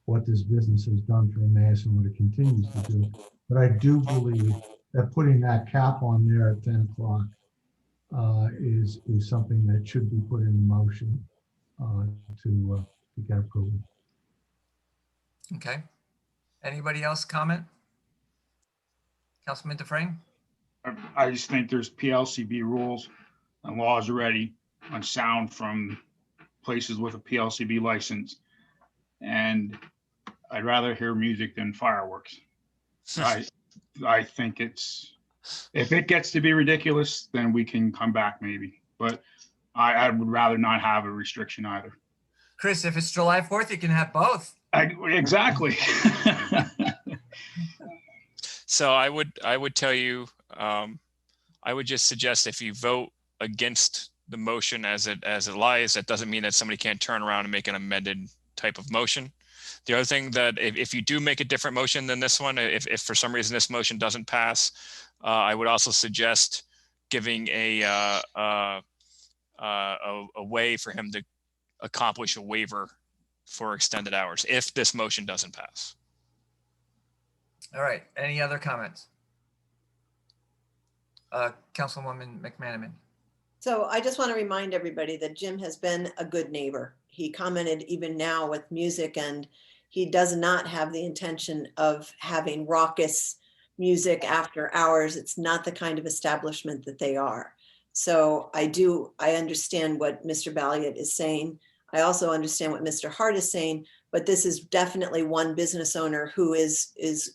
what this business has done for Emmaus and what it continues to do, but I do believe that putting that cap on there at 10 o'clock is something that should be put in motion to get approval. Okay. Anybody else comment? Councilman Dufresne? I just think there's PLCB rules and laws already on sound from places with a PLCB license. And I'd rather hear music than fireworks. I think if it gets to be ridiculous, then we can come back maybe. But I would rather not have a restriction either. Chris, if it's July 4th, you can have both. Exactly. So I would tell you, I would just suggest if you vote against the motion as it lies, that doesn't mean that somebody can't turn around and make an amended type of motion. The other thing that if you do make a different motion than this one, if for some reason this motion doesn't pass, I would also suggest giving a way for him to accomplish a waiver for extended hours if this motion doesn't pass. All right. Any other comments? Councilwoman McManaman. So I just want to remind everybody that Jim has been a good neighbor. He commented even now with music, and he does not have the intention of having raucous music after hours. It's not the kind of establishment that they are. So I understand what Mr. Balliet is saying. I also understand what Mr. Hart is saying, but this is definitely one business owner who is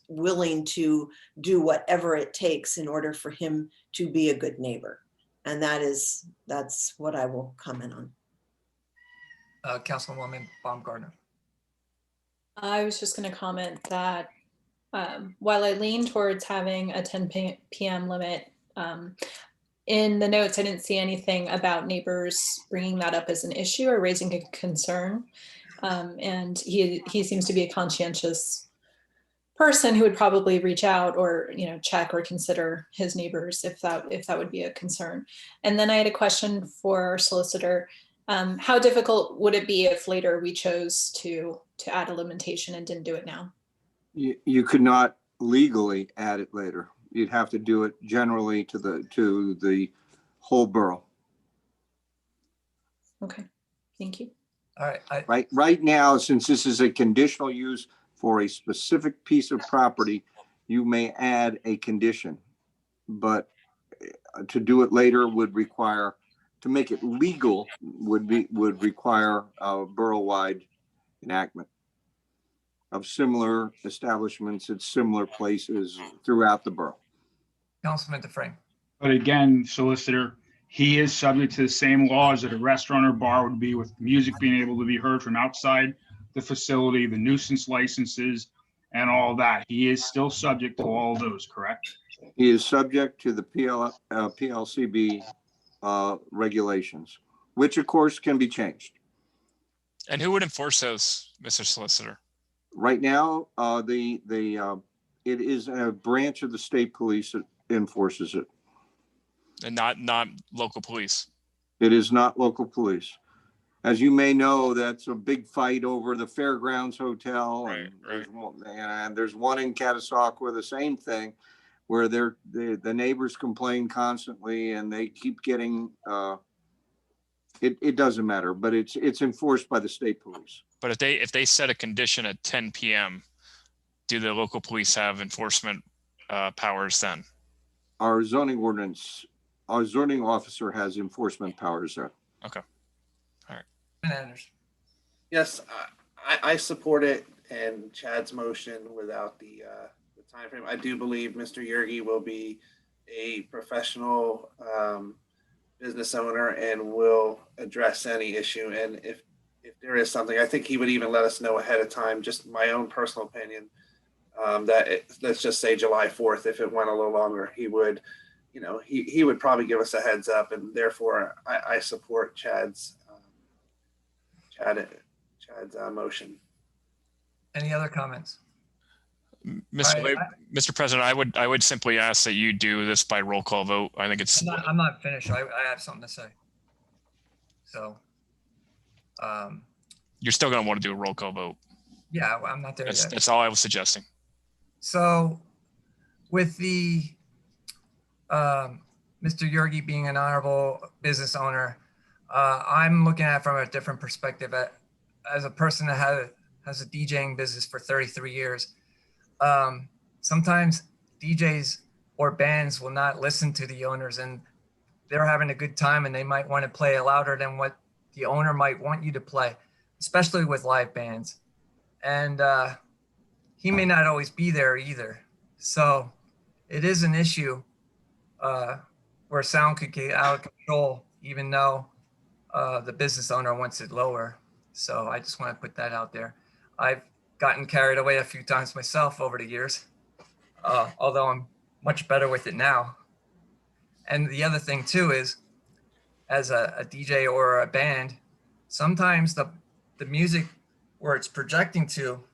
willing to do whatever it takes in order for him to be a good neighbor. And that's what I will comment on. Councilwoman Baumgartner. I was just going to comment that while I lean towards having a 10 p.m. limit, in the notes, I didn't see anything about neighbors bringing that up as an issue or raising a concern. And he seems to be a conscientious person who would probably reach out or, check or consider his neighbors if that would be a concern. And then I had a question for our solicitor. How difficult would it be if later we chose to add a limitation and didn't do it now? You could not legally add it later. You'd have to do it generally to the whole borough. Okay, thank you. All right. Right now, since this is a conditional use for a specific piece of property, you may add a condition, but to do it later would require, to make it legal would require a borough-wide enactment of similar establishments at similar places throughout the borough. Councilman Dufresne. But again, solicitor, he is subject to the same laws that a restaurant or bar would be, with music being able to be heard from outside the facility, the nuisance licenses, and all that. He is still subject to all those, correct? He is subject to the PLCB regulations, which of course can be changed. And who would enforce those, Mr. Solicitor? Right now, it is a branch of the state police that enforces it. And not local police? It is not local police. As you may know, that's a big fight over the Fairgrounds Hotel. Right, And there's one in Catasauqua, the same thing, where the neighbors complain constantly and they keep getting, it doesn't matter, but it's enforced by the state police. But if they set a condition at 10 p.m., do the local police have enforcement powers then? Our zoning officer has enforcement powers there. Okay. All right. Anders. Yes, I support it and Chad's motion without the time frame. I do believe Mr. Yergi will be a professional business owner and will address any issue. And if there is something, I think he would even let us know ahead of time, just my own personal opinion, let's just say July 4th, if it went a little longer, he would, he would probably give us a heads up, and therefore I support Chad's motion. Any other comments? Mr. President, I would simply ask that you do this by roll call vote. I think it's. I'm not finished. I have something to say. So. You're still going to want to do a roll call vote. Yeah, I'm not there yet. That's all I was suggesting. So, with the Mr. Yergi being an honorable business owner, I'm looking at it from a different perspective. As a person that has a DJing business for 33 years, sometimes DJs or bands will not listen to the owners, and they're having a good time and they might want to play louder than what the owner might want you to play, especially with live bands. And he may not always be there either. So it is an issue where sound could get out of control, even though the business owner wants it lower. So I just want to put that out there. I've gotten carried away a few times myself over the years, although I'm much better with it now. And the other thing too is, as a DJ or a band, sometimes the music where it's projecting to,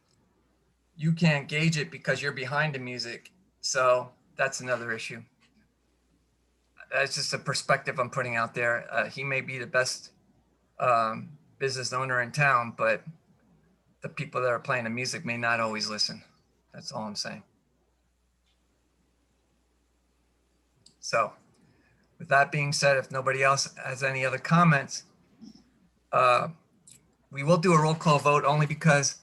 you can't gauge it because you're behind the music. So that's another issue. That's just a perspective I'm putting out there. He may be the best business owner in town, but the people that are playing the music may not always listen. That's all I'm saying. So with that being said, if nobody else has any other comments, we will do a roll call vote only because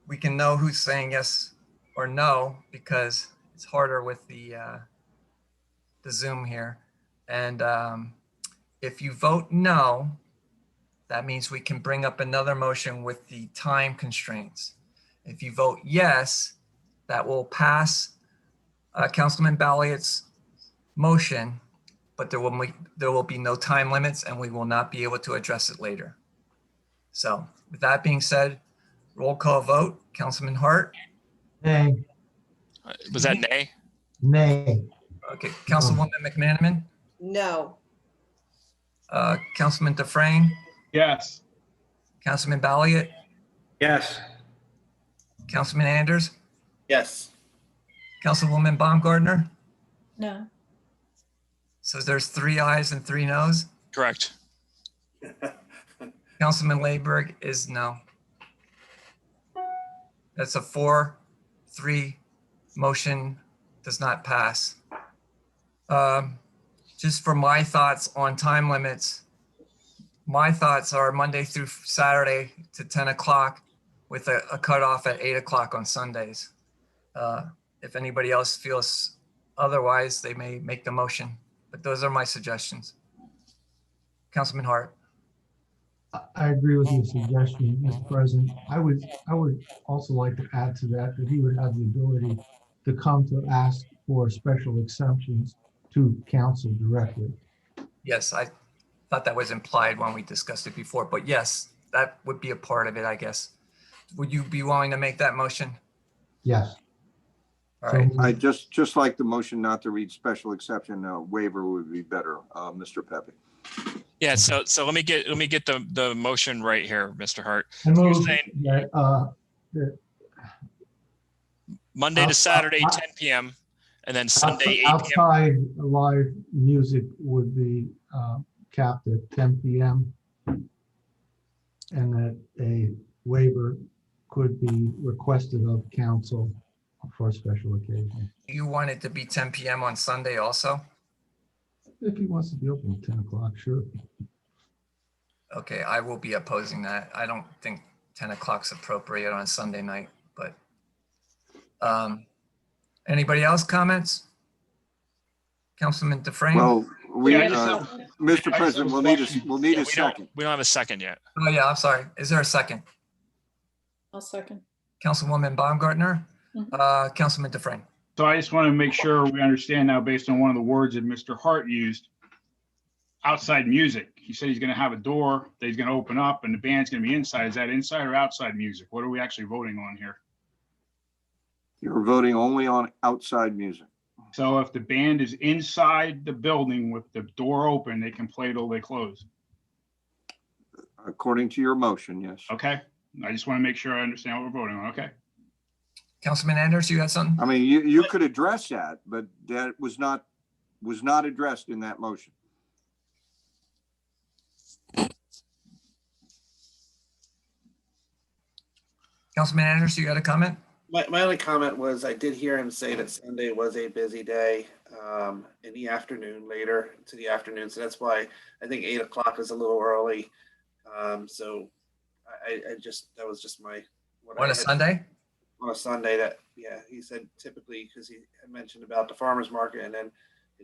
we can know who's saying yes or no, because it's harder with the Zoom here. And if you vote no, that means we can bring up another motion with the time constraints. If you vote yes, that will pass Councilman Balliott's motion, but there will be no time limits and we will not be able to address it later. So with that being said, roll call vote. Councilman Hart? Nay. Was that nay? Nay. Okay. Councilwoman McManaman? No. Councilman Dufresne? Yes. Councilman Balliot? Yes. Councilman Anders? Yes. Councilwoman Baumgartner? No. So there's 3 ayes and 3 noes. Correct. Councilman Layberg is no. That's a 4-3 motion, does not pass. Just for my thoughts on time limits, my thoughts are Monday through Saturday to 10 o'clock with a cutoff at 8 o'clock on Sundays. If anybody else feels otherwise, they may make the motion, but those are my suggestions. Councilman Hart. I agree with your suggestion, Mr. President. I would also like to add to that he would have the ability to come to ask for special exemptions to council directly. Yes, I thought that was implied when we discussed it before, but yes, that would be a part of it, I guess. would you be willing to make that motion? Yes. All So right, moved. I just like the motion not to read special exception, waiver would be better, Mr. Pepe. Yeah, so let me get the motion right here, Mr. Hart. I You're move saying that, that Monday to outside- Saturday, 10 p.m. and then Sunday, 8 p.m. outside live music would be capped at 10 p.m. and that a waiver could be requested of council for a special occasion. you want it to be 10 p.m. on Sunday also? If he wants to be open at 10 o'clock, sure. Okay, I will be opposing that. I don't think 10 o'clock's appropriate on a Sunday night, but anybody else comments? Councilman Dufresne? Well, we, Yeah, I just have- Mr. I President, just have we'll a need question. we'll need Yeah, a second. we don't have a second yet. Oh yeah, I'm sorry. Is there a second? I'll second. Councilwoman Baumgartner, Councilman Dufresne. So I just want to make sure we understand now, based on one of the words that Mr. Hart used, outside music. He said he's going to have a door that he's going to open up and the band's going to be inside. Is that inside or outside music? What are we actually voting on here? You're voting only on outside music. So if the band is inside the building with the door open, they can play till they close. According to your motion, yes. Okay? I just want to make sure I understand what we're voting on. Okay? Councilman Anders, you got something? I mean, you could address that, but that was not addressed in that motion. Councilman Anders, you got a comment? My only comment was I did hear him say that Sunday was a busy day in the afternoon, later to the afternoon. So that's why I think 8 o'clock is a little early. So I just, that was just my. On a Sunday? On a Sunday that, yeah, he said typically, because he had mentioned about the farmer's market, and then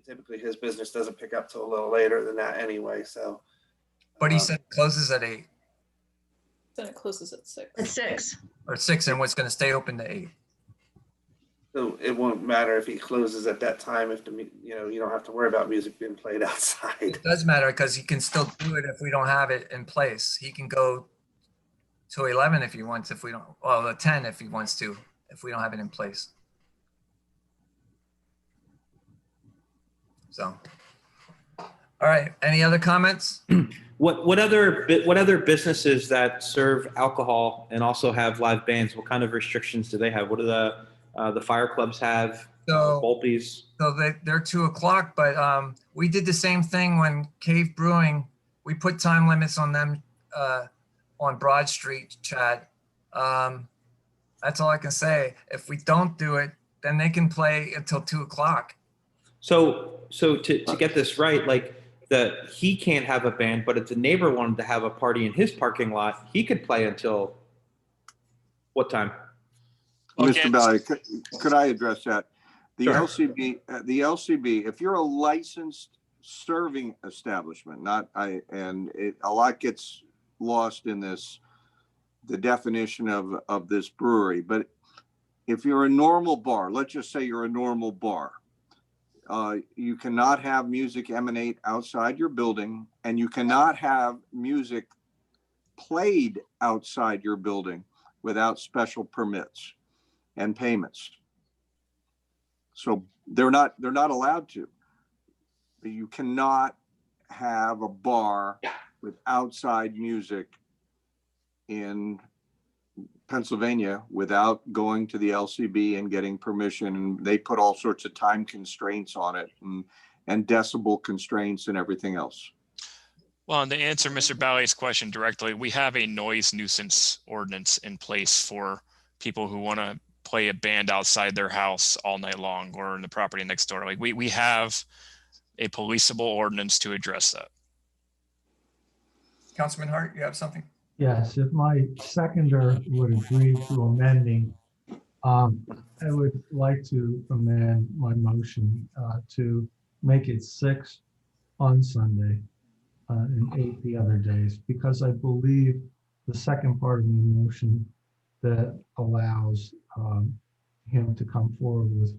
typically his business doesn't pick up till a little later than that anyway, so. But he said it closes at 8 Then it closes at 6. At 6. or 6 and what's going to stay open to 8. So it won't matter if he closes at that time, if you don't have to worry about music being played outside. It does matter because he can still do it if we don't have it in place. He can go to 11 if he wants, if we don't, well, 10 if he wants to, if we don't have it in place. So, all right, any other comments? What other businesses that serve alcohol and also have live bands? What kind of restrictions do they have? What do the fire clubs have? So, Bolpies? So they're 2 o'clock, but we did the same thing when Cave Brewing, we put time limits on them on Broad Street, Chad. That's all I can say. If we don't do it, then they can play until 2 o'clock. So to get this right, like he can't have a band, but if the neighbor wanted to have a party in his parking lot, he could play until what time? Okay. Mr. Valley, could I address that? The Sure. LCB, if you're a licensed serving establishment, a lot gets lost in this, the definition of this brewery, but if you're a normal bar, let's just say you're a normal bar, you cannot have music emanate outside your building, and you cannot have music played outside your building without special permits and payments. So they're not allowed to. You cannot have a bar with outside music in Pennsylvania without going to the LCB and getting permission. And they put all sorts of time constraints on it and decibel constraints and everything else. Well, and to answer Mr. Bally's question directly, we have a noise nuisance ordinance in place for people who want to play a band outside their house all night long or in the property next door. Like we have a policeable ordinance to address that. Councilman Hart, you have something? Yes, if my seconder would agree to amending, I would like to amend my motion to make it 6 on Sunday and 8 the other days, because I believe the second part of the motion that allows him to come forward with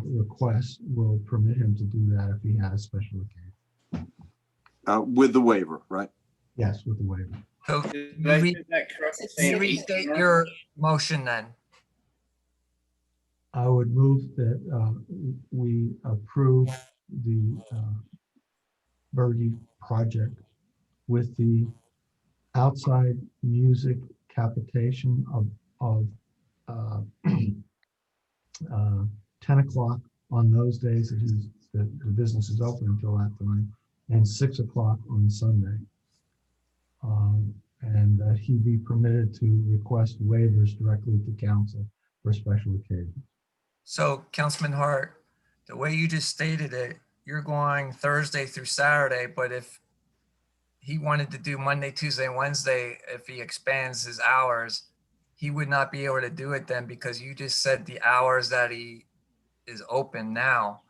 requests will permit him to do that if he has a special occasion. With the waiver, right? Yes, with the waiver. So Did I hear that correctly? can you Saying 8 restate p.m.? your motion then? I would move that we approve the Bergie project with the outside music capitation of uh, 10 o'clock on those days that the business is open until that time, and 6 o'clock on Sunday. And that he be permitted to request waivers directly to council for special occasions. So Councilman Hart, the way you just stated it, you're going Thursday through Saturday, but if he wanted to do Monday, Tuesday, and Wednesday, if he expands his hours, he would not be able to do it then because you just said the hours that he is open now.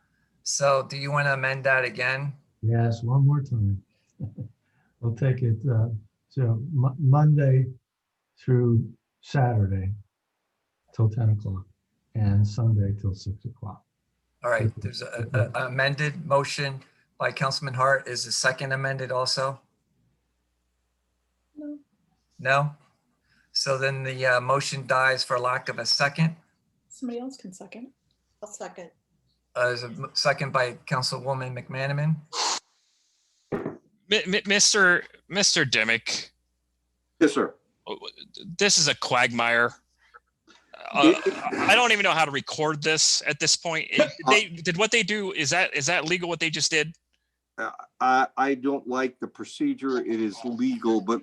So do you want to amend that again? Yes, one more time. We'll take it Monday through Saturday till 10 o'clock and Sunday till 6 o'clock. All right, there's an amended motion by Councilman Hart. Is the second amended also? No. No? So then the motion dies for lack of a second. Somebody else can second. I'll second. There's a second by Councilwoman McManaman. Mr. Dimick, Yes, sir. this is a quagmire. I don't even know how to record this at this point. Did what they do, is that legal what they just did? I don't like the procedure. It is legal, but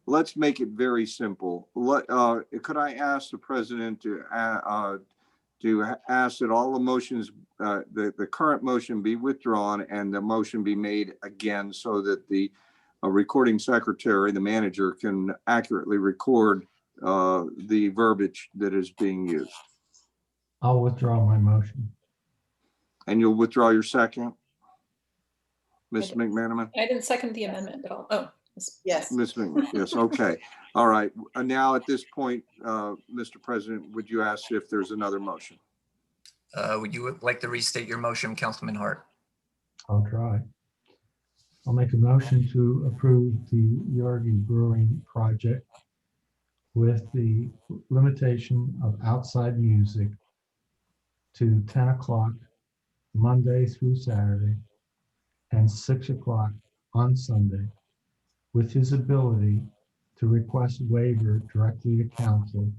let's make it very simple. Could I ask the president to ask that all the motions, the current motion be withdrawn and the motion be made again so that the recording secretary, the manager, can accurately record the verbiage that is being used. I'll withdraw my motion. And you'll withdraw your second? Ms. McManaman? I didn't second the amendment at all. Oh, Yes. Ms. McManaman, yes, okay. All right. Now at this point, Mr. President, would you ask if there's another motion? Would you like to restate your motion, Councilman Hart? I'll try. I'll make a motion to approve the Yorgi Brewing project with the limitation of outside music to 10 o'clock Monday through Saturday and 6 o'clock on Sunday, with his ability to request waiver directly to council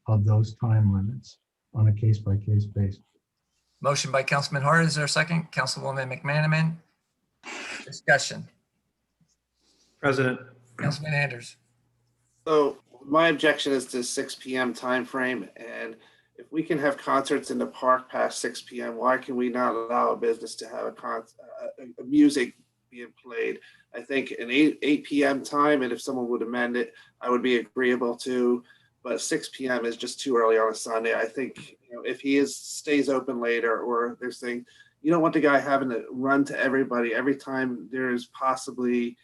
of those time limits on a case-by-case basis. Motion by Councilman Hart. Is there a second? Councilwoman McManaman. Discussion. President, Councilman Anders. So my objection is to 6 p.m. time frame, and if we can have concerts in the park past 6 p.m., why can we not allow a business to have a music being played? I think an 8 p.m. time, and if someone would amend it, I would be agreeable to. But 6 p.m. is just too early on a Sunday. I think if he stays open later, or there's things, you don't want the guy having to run to everybody every time there's possibly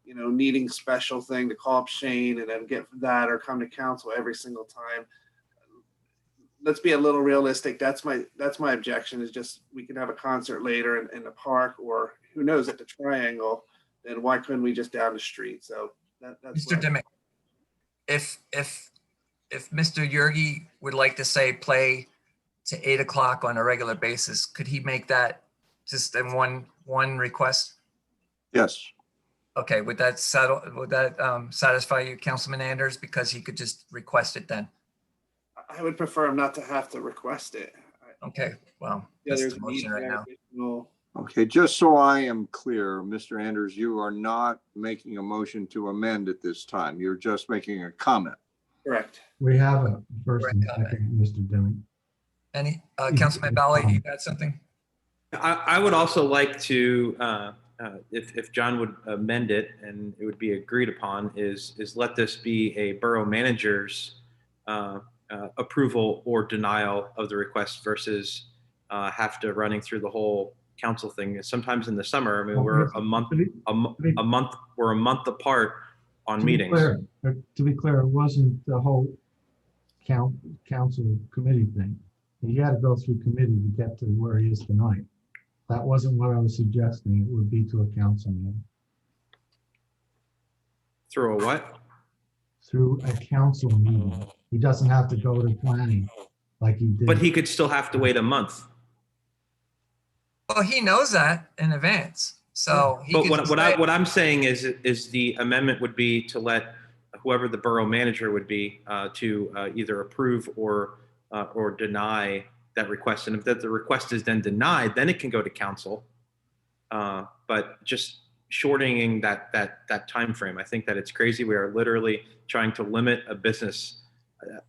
needing special thing to call up Shane and then get that, or come to council every single time. Let's be a little realistic. That's my objection, is just we can have a concert later in the park, or who knows, at the Triangle. Then why couldn't we just down the street? So that's Mr. Dimick, if Mr. Yorgi would like to say play to 8 o'clock on a regular basis, could he make that just in one request? Yes. Okay, would that satisfy you, Councilman Anders, because he could just request it then? I would prefer him not to have to request it. Okay, well, Yeah, that's there's the motion right now. additional. Okay, just so I am clear, Mr. Anders, you are not making a motion to amend at this time. You're just making a comment. Correct. We have a first and second, Mr. Dillon. Any, Councilman Bally, you got something? I would also like to, if John would amend it and it would be agreed upon, is let this be a borough manager's approval or denial of the request versus have to running through the whole council thing. Sometimes in the summer, I mean, we're a month apart on meetings. To be clear, it wasn't the whole council committee thing. He had to go through committee to get to where he is tonight. That wasn't what I was suggesting. It would be to a council meeting. Through a what? through a council meeting. He doesn't have to go to planning like he did. But he could still have to wait a month. Well, he knows that in advance, so. he But could what say- I'm saying is the amendment would be to let whoever the borough manager would be to either approve or deny that request. And if that the request is then denied, then it can go to council. But just shortening that time frame, I think that it's crazy. We are literally trying to limit a business.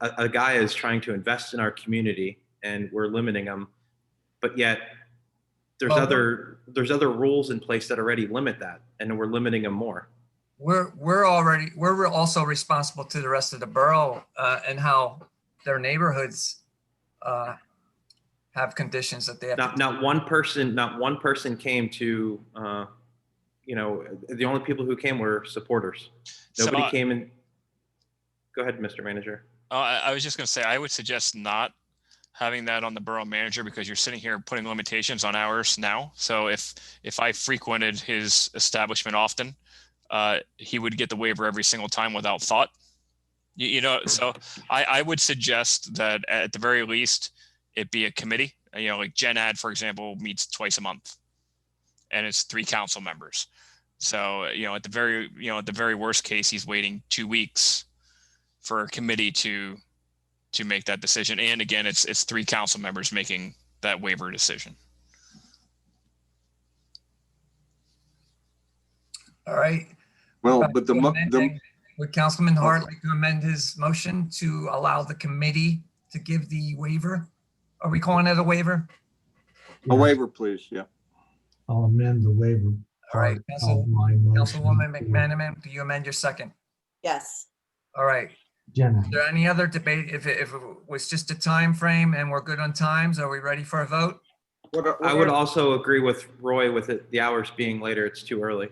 A guy is trying to invest in our community, and we're limiting him. But yet, there's other rules in place that already limit that, and we're limiting them more. We're also responsible to the rest of the borough and how their neighborhoods have conditions that they have. Not one person came to, the only people who came were supporters. Nobody came in. Go ahead, Mr. Manager. I was just going to say, I would suggest not having that on the borough manager, because you're sitting here putting limitations on hours now. So if I frequented his establishment often, he would get the waiver every single time without thought. So I would suggest that at the very least, it be a committee. Like Gen Ad, for example, meets twice a month, and it's 3 council members. So at the very worst case, he's waiting 2 weeks for a committee to make that decision. And again, it's 3 council members making that waiver decision. All right. Well, but Would Councilman Hart like to amend his motion to allow the committee to give the waiver? Are we calling it a waiver? a waiver, please. Yeah. I'll amend the waiver. All right, part of my motion Councilwoman to McManaman, do you amend your second? Yes. All right. Jenna. Is there any other debate? If it was just a time frame and we're good on times, are we ready for a vote? I would also agree with Roy with the hours being later. It's too early.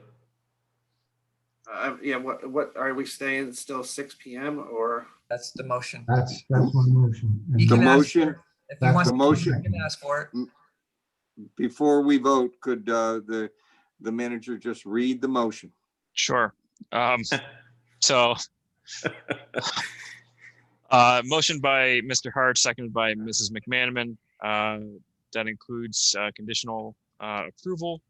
Yeah, what are we staying still 6 p.m. or? That's the motion. That's my motion. He The can ask motion, for it. If he wants the to, motion. he can ask for it. before we vote, could the manager just read the motion? Sure. So motion by Mr. Hart, seconded by Mrs. McManaman. That includes conditional approval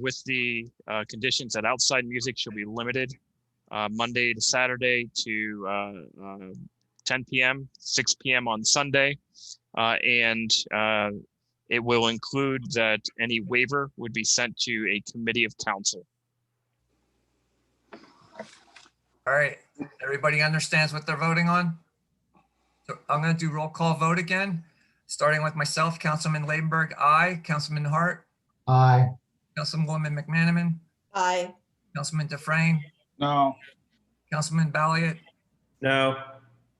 with the conditions that outside music shall be limited Monday to Saturday to 10 p.m., 6 p.m. on Sunday. And it will include that any waiver would be sent to a committee of council. All right, everybody understands what they're voting on? So I'm going to do roll call vote again, starting with myself, Councilman Ladenburg, aye. Councilman Hart, Aye. Councilwoman McManaman, Aye. Councilman Dufresne, No. Councilman Balliet, No.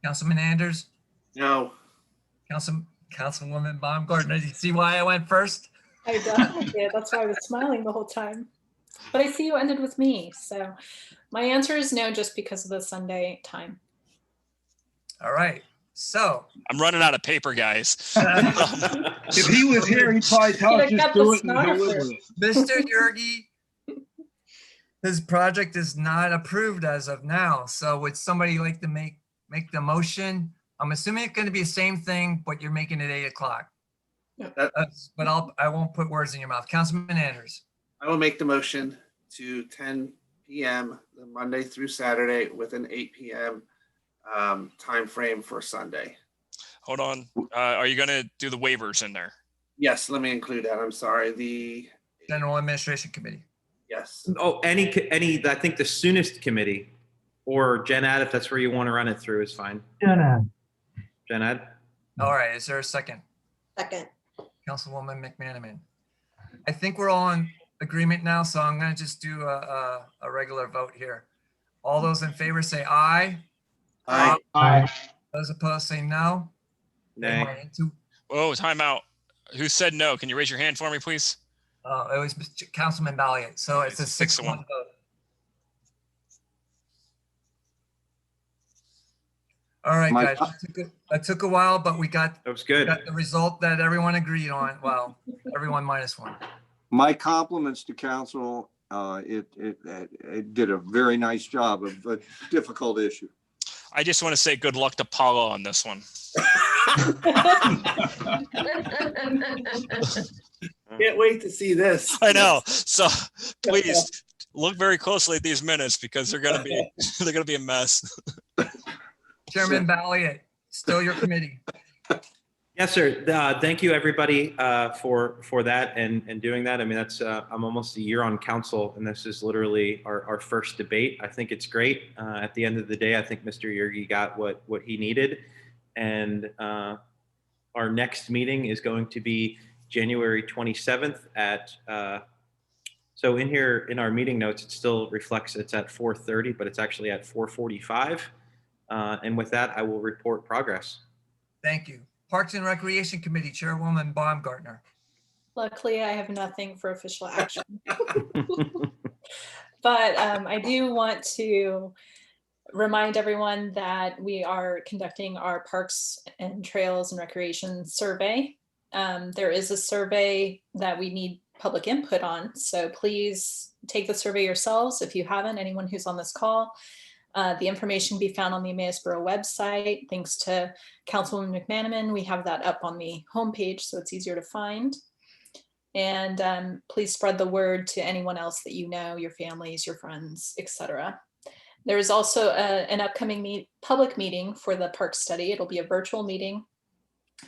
Councilman Anders, No. Councilwoman Baumgartner. Do you see why I went first? I definitely did. That's why I was smiling the whole time. But I see you ended with me. So my answer is no, just because of the Sunday time. All right, so. I'm running out of paper, guys. If he was here, he'd probably tell us just do it and he'll live with it. Mr. Yergi, his project is not approved as of now. So would somebody like to make the motion? I'm assuming it's going to be the same thing, but you're making it 8 o'clock. But I won't put words in your mouth. Councilman Anders. I will make the motion to 10 p.m. the Monday through Saturday with an 8 p.m. Time frame for Sunday. Hold on. Are you going to do the waivers in there? Yes, let me include that. I'm sorry. The General Administration Committee. yes. Oh, any, I think the soonest committee or Gen Ad, if that's where you want to run it through, is fine. Jenna. Gen Ad? All right, is there a second? Second. Councilwoman McManaman. I think we're all in agreement now, so I'm going to just do a regular vote here. All those in favor say aye. Aye. Aye. Those opposed say no. Nay. Whoa, time out. Who said no? Can you raise your hand for me, please? It was Councilman Balliet, so it's a 6-1 vote. All right, guys, that took a while, but we got That was good. the result that everyone agreed on. Well, everyone minus one. My compliments to council. It did a very nice job of a difficult issue. I just want to say good luck to Paula on this one. Can't wait to see this. I know. So please look very closely at these minutes because they're going to be a mess. Chairman Balliet, still your committee. Yes, sir. Thank you, everybody, for that and doing that. I mean, that's I'm almost a year on council, and this is literally our first debate. I think it's great. At the end of the day, I think Mr. Yergi got what he needed, and our next meeting is going to be January 27th at. So in here in our meeting notes, it still reflects it's at 4:30, but it's actually at 4:45. And with that, I will report progress. Thank you. Parks and Recreation Committee, Chairwoman Baumgartner. Luckily, I have nothing for official action. But I do want to remind everyone that we are conducting our Parks and Trails and Recreation survey. There is a survey that we need public input on, so please take the survey yourselves if you haven't, anyone who's on this call. The information can be found on the Emmaus Borough website. Thanks to Councilwoman McManaman, we have that up on the homepage, so it's easier to find. And please spread the word to anyone else that you know, your families, your friends, etc. There is also an upcoming public meeting for the park study. It'll be a virtual meeting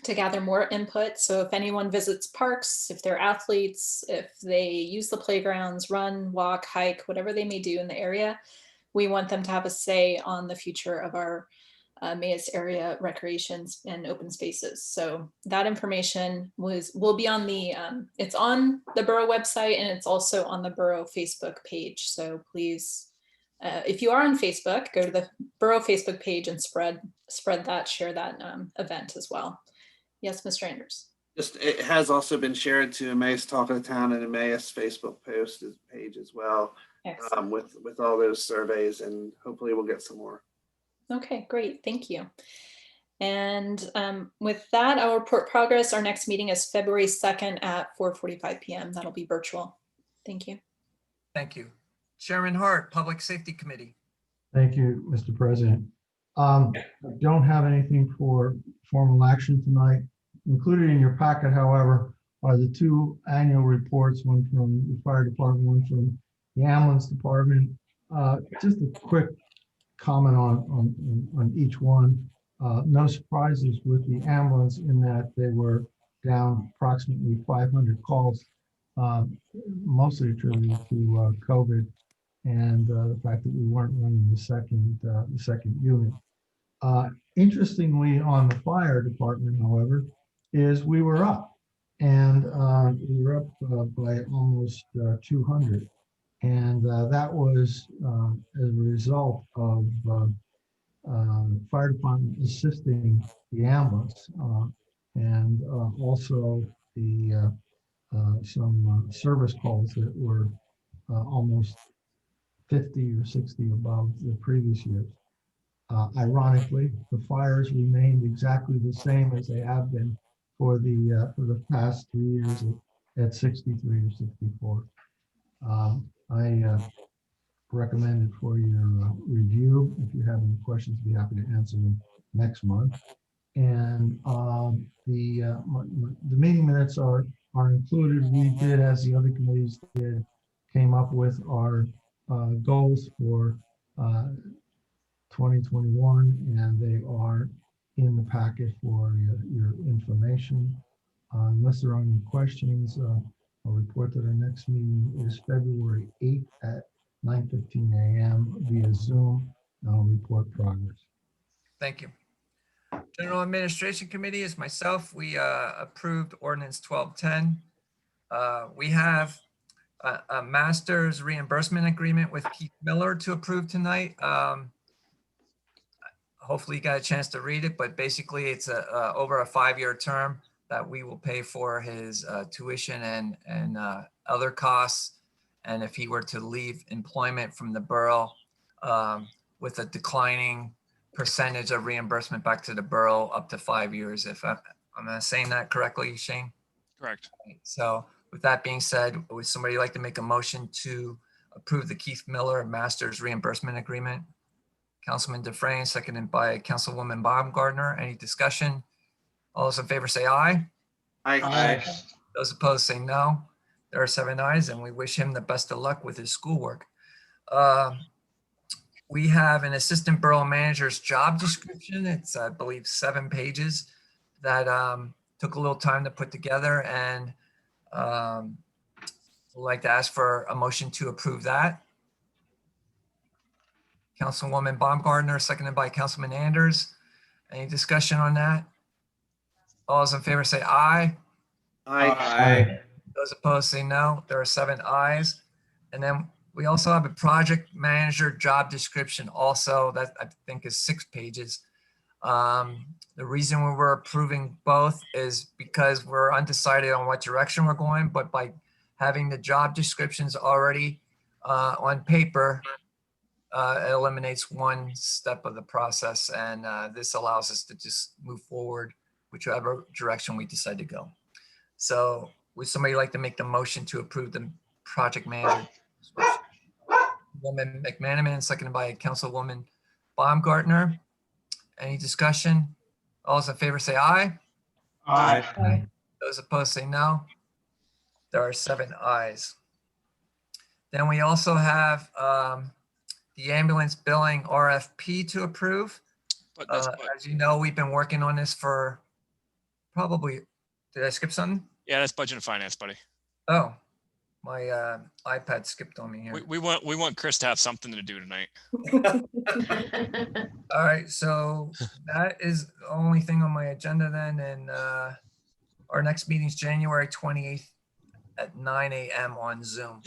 to gather more input. So if anyone visits parks, if they're athletes, if they use the playgrounds, run, walk, hike, whatever they may do in the area, we want them to have a say on the future of our Emmaus area recreations and open spaces. So that information will be on the, it's on the Borough website, and it's also on the Borough Facebook page. So please, if you are on Facebook, go to the Borough Facebook page and spread that, share that event as well. Yes, Mr. Anders. Just, it has also been shared to Emmaus Talk of the Town and Emmaus Facebook page as well, with all those surveys, and hopefully we'll get some more. Okay, great. Thank you. And with that, I'll report progress. Our next meeting is February 2nd at 4:45 p.m. That'll be virtual. Thank you. Thank you. Chairman Hart, Public Safety Committee. Thank you, Mr. President. I don't have anything for formal action tonight. Included in your packet, however, are the two annual reports, one from the fire department, one from the ambulance department. Just a quick comment on each one. No surprises with the ambulance in that they were down approximately 500 calls, mostly attributed to COVID and the fact that we weren't running the second unit. Interestingly, on the fire department, however, is we were up, and we were up by almost 200. And that was as a result of fire department assisting the ambulance and also the some service calls that were almost 50 or 60 above the previous years. Ironically, the fires remained exactly the same as they have been for the past 3 years at 63 or 64. I recommend it for your review. If you have any questions, I'd be happy to answer them next month. And the meeting minutes are included. We did, as the other committees did, came up with our goals for 2021, and they are in the packet for your information. Unless there are any questions, I'll report that our next meeting is February 8th at 9:15 a.m. via Zoom, and I'll report progress. Thank you. General Administration Committee is myself. We approved Ordinance 1210. We have a master's reimbursement agreement with Keith Miller to approve tonight. Hopefully you got a chance to read it, but basically it's over a 5-year term that we will pay for his tuition and other costs. And if he were to leave employment from the borough with a declining percentage of reimbursement back to the borough up to 5 years. If I'm saying that correctly, Shane? Correct. So with that being said, would somebody like to make a motion to approve the Keith Miller Master's Reimbursement Agreement? Councilman Dufresne, seconded by Councilwoman Baumgartner. Any discussion? All those in favor say aye. Aye. Those opposed say no. There are 7 ayes, and we wish him the best of luck with his schoolwork. We have an assistant borough manager's job description. It's, I believe, 7 pages that took a little time to put together, and I'd like to ask for a motion to approve that. Councilwoman Baumgartner, seconded by Councilman Anders. Any discussion on that? All those in favor say aye. Aye. Those opposed say no. There are 7 ayes. And then we also have a project manager job description also that I think is 6 pages. The reason we were approving both is because we're undecided on what direction we're going, but by having the job descriptions already on paper, it eliminates one step of the process, and this allows us to just move forward whichever direction we decide to go. So would somebody like to make the motion to approve the project manager? Woman McManaman, seconded by Councilwoman Baumgartner. Any discussion? All those in favor say aye. Aye. Those opposed say no. There are 7 ayes. Then we also have the ambulance billing RFP to approve. But that's, As you know, we've been working on this for probably, did I skip something? yeah, that's budget and finance, buddy. Oh, my iPad skipped on me here. We want Chris to have something to do tonight. All right, so that is the only thing on my agenda then, and our next meeting is January 28th at 9 a.m. on Zoom.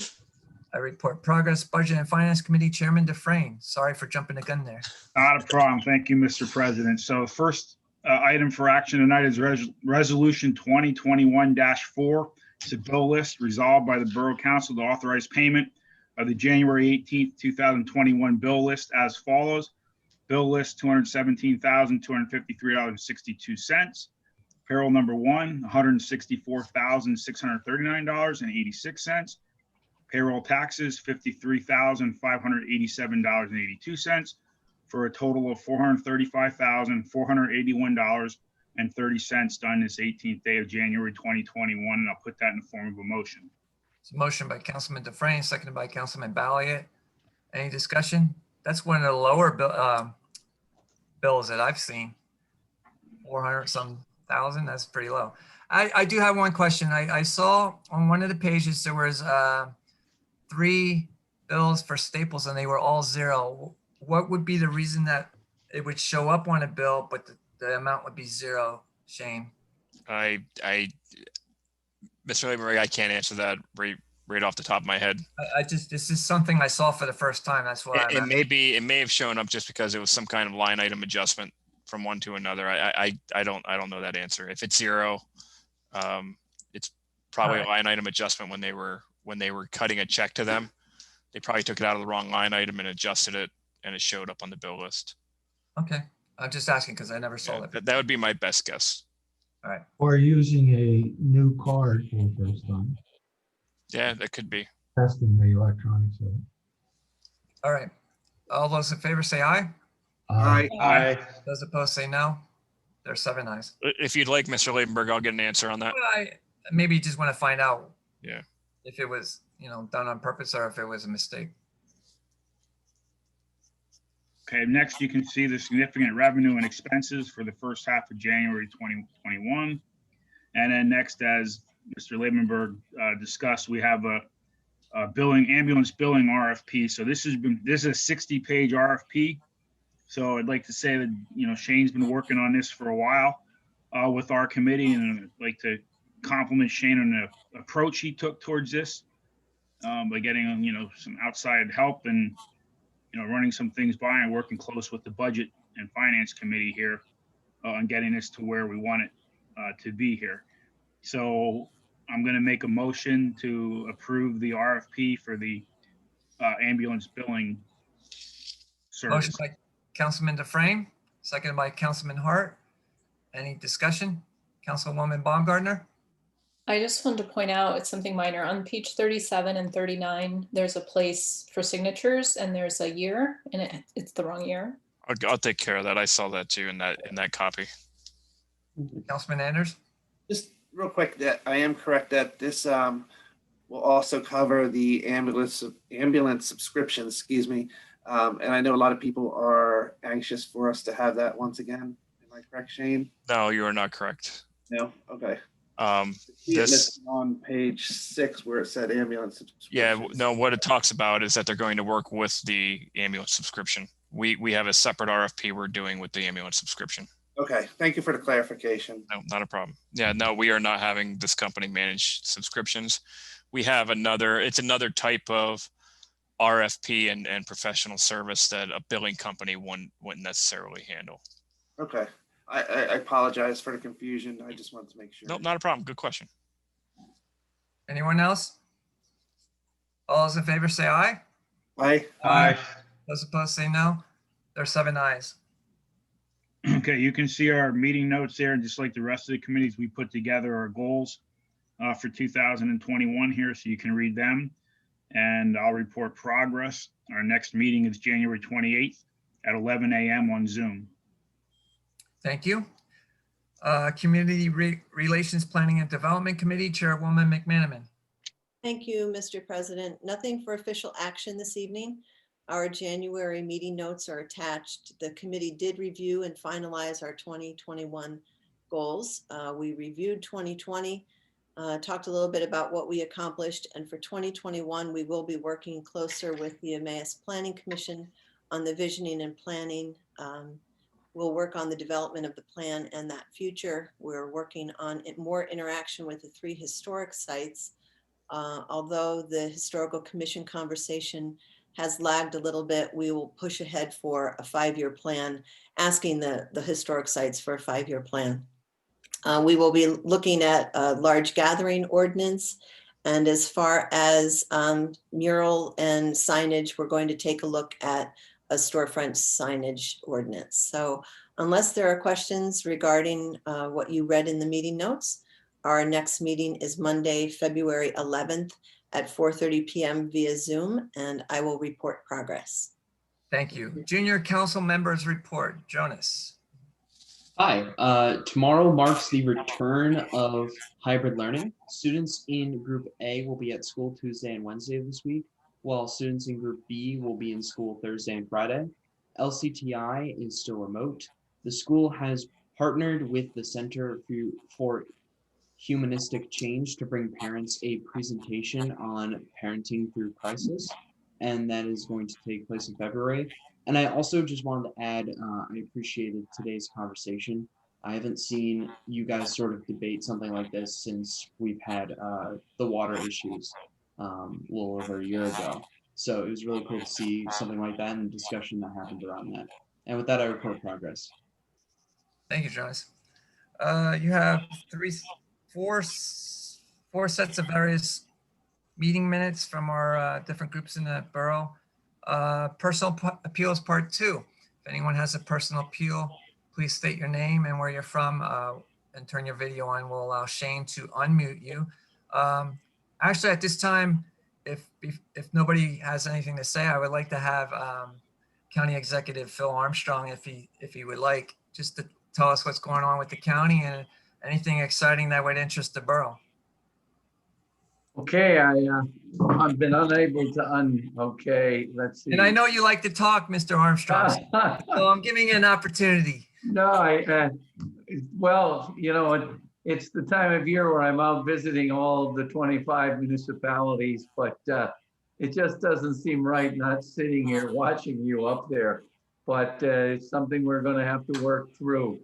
I report progress, Budget and Finance Committee Chairman Dufresne. Sorry for jumping the gun there. Not a problem. Thank you, Mr. President. So first item for action tonight is Resolution 2021-4. It's a bill list resolved by the Borough Council to authorize payment of the January 18th, 2021 bill list as follows. Bill list $217,253.62. Payroll number 1, $164,639.86. Payroll taxes, $53,587.82, for a total of $435,481.30 done this 18th day of January 2021, and I'll put that in the form of a motion. It's a motion by Councilman Dufresne, seconded by Councilman Balliet. Any discussion? That's one of the lower bills that I've seen. 400 some thousand, that's pretty low. I do have one question. I saw on one of the pages there was 3 bills for Staples and they were all 0. What would be the reason that it would show up on a bill, but the amount would be 0, Shane? Mr. Labour, I can't answer that right off the top of my head. This is something I saw for the first time. That's why It may have shown up just because it was some kind of line item adjustment from one to another. I don't know that answer. If it's 0, it's probably a line item adjustment when they were cutting a check to them. They probably took it out of the wrong line item and adjusted it, and it showed up on the bill list. Okay, I'm just asking because I never saw that. That would be my best guess. All right. Or using a new card for the first time, Yeah, that could be. testing the electronics of it. All right. All those in favor say aye. Aye. Those opposed say no. There's 7 ayes. If you'd like, Mr. Labenberg, I'll get an answer on that. Maybe you just want to find out. Yeah. If it was, done on purpose or if it was a mistake. Okay, next you can see the significant revenue and expenses for the first half of January 2021. And then next, as Mr. Labenberg discussed, we have a ambulance billing RFP. So this is a 60-page RFP. So I'd like to say that, Shane's been working on this for a while with our committee, and I'd like to compliment Shane on the approach he took towards this by getting, some outside help and, running some things by and working close with the Budget and Finance Committee here on getting this to where we want it to be here. So I'm going to make a motion to approve the RFP for the ambulance billing service. Motion by Councilman Dufresne, seconded by Councilman Hart. Any discussion? Councilwoman Baumgartner? I just wanted to point out, it's something minor. On page 37 and 39, there's a place for signatures and there's a year, and it's the wrong year. I'll take care of that. I saw that too in that copy. Councilman Anders? Just real quick, that I am correct that this will also cover the ambulance subscription, excuse me. And I know a lot of people are anxious for us to have that once again. Am I correct, Shane? No, you are not correct. No? Okay. This Listed on page 6 where it said ambulance subscription. Yeah, no, what it talks about is that they're going to work with the ambulance subscription. We have a separate RFP we're doing with the ambulance subscription. Okay, thank you for the clarification. No, not a problem. Yeah, no, we are not having this company manage subscriptions. We have it's another type of RFP and professional service that a billing company wouldn't necessarily handle. Okay, I apologize for the confusion. I just wanted to make sure. Nope, not a problem. Good question. Anyone else? All those in favor say aye. Aye. Aye. Those opposed say no. There's 7 ayes. Okay, you can see our meeting notes there, and just like the rest of the committees, we put together our goals for 2021 here, so you can read them. And I'll report progress. Our next meeting is January 28th at 11 a.m. on Zoom. Thank you. Community Relations Planning and Development Committee, Chairwoman McManaman. Thank you, Mr. President. Nothing for official action this evening. Our January meeting notes are attached. The committee did review and finalize our 2021 goals. We reviewed 2020, talked a little bit about what we accomplished, and for 2021, we will be working closer with the Emmaus Planning Commission on the visioning and planning. We'll work on the development of the plan and that future. We're working on more interaction with the 3 historic sites. Although the Historical Commission conversation has lagged a little bit, we will push ahead for a 5-year plan, asking the historic sites for a 5-year plan. We will be looking at a large gathering ordinance. And as far as mural and signage, we're going to take a look at a storefront signage ordinance. So unless there are questions regarding what you read in the meeting notes, our next meeting is Monday, February 11th at 4:30 p.m. via Zoom, and I will report progress. Thank you. Junior Council Members Report. Jonas. Hi, tomorrow marks the return of hybrid learning. Students in Group A will be at school Tuesday and Wednesday of this week, while students in Group B will be in school Thursday and Friday. LCTI is still remote. The school has partnered with the Center for Humanistic Change to bring parents a presentation on parenting through crisis, and that is going to take place in February. And I also just wanted to add, I appreciated today's conversation. I haven't seen you guys sort of debate something like this since we've had the water issues a little over a year ago. So it was really cool to see something like that and the discussion that happened around that. And with that, I report progress. Thank you, Jonas. You have four sets of various meeting minutes from our different groups in the borough. Personal appeals part 2. If anyone has a personal appeal, please state your name and where you're from and turn your video on. We'll allow Shane to unmute you. Actually, at this time, if nobody has anything to say, I would like to have County Executive Phil Armstrong, if he would like, just to tell us what's going on with the county and anything exciting that would interest the borough. Okay, I've been unable to okay, let's see. And I know you like to talk, Mr. Armstrong, so I'm giving you an opportunity. No, well, you know, it's the time of year where I'm out visiting all of the 25 municipalities, but it just doesn't seem right not sitting here watching you up there. But it's something we're going to have to work through.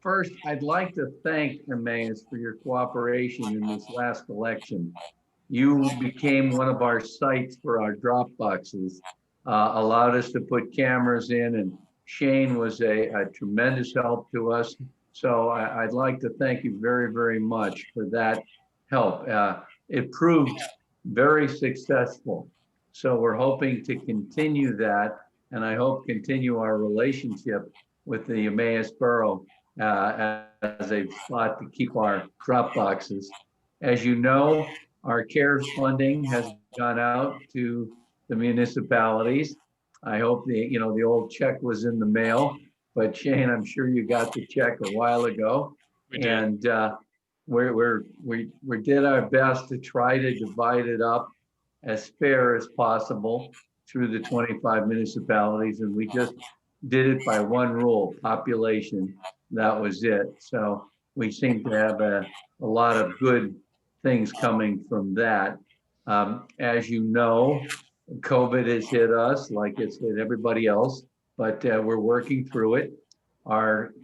First, I'd like to thank Emmaus for your cooperation in this last election. You became one of our sites for our drop boxes, allowed us to put cameras in, and Shane was a tremendous help to us. So I'd like to thank you very, very much for that help. It proved very successful. So we're hoping to continue that, and I hope continue our relationship with the Emmaus Borough as a spot to keep our drop boxes. As you know, our CARES funding has gone out to the municipalities. I hope the old check was in the mail, but Shane, I'm sure you got the check a while ago. We did. And we did our best to try to divide it up as fair as possible through the 25 municipalities. And we just did it by one rule, population. That was it. So we seem to have a lot of good things coming from that. As you know, COVID has hit us like it's hit everybody else, but we're working through it. Our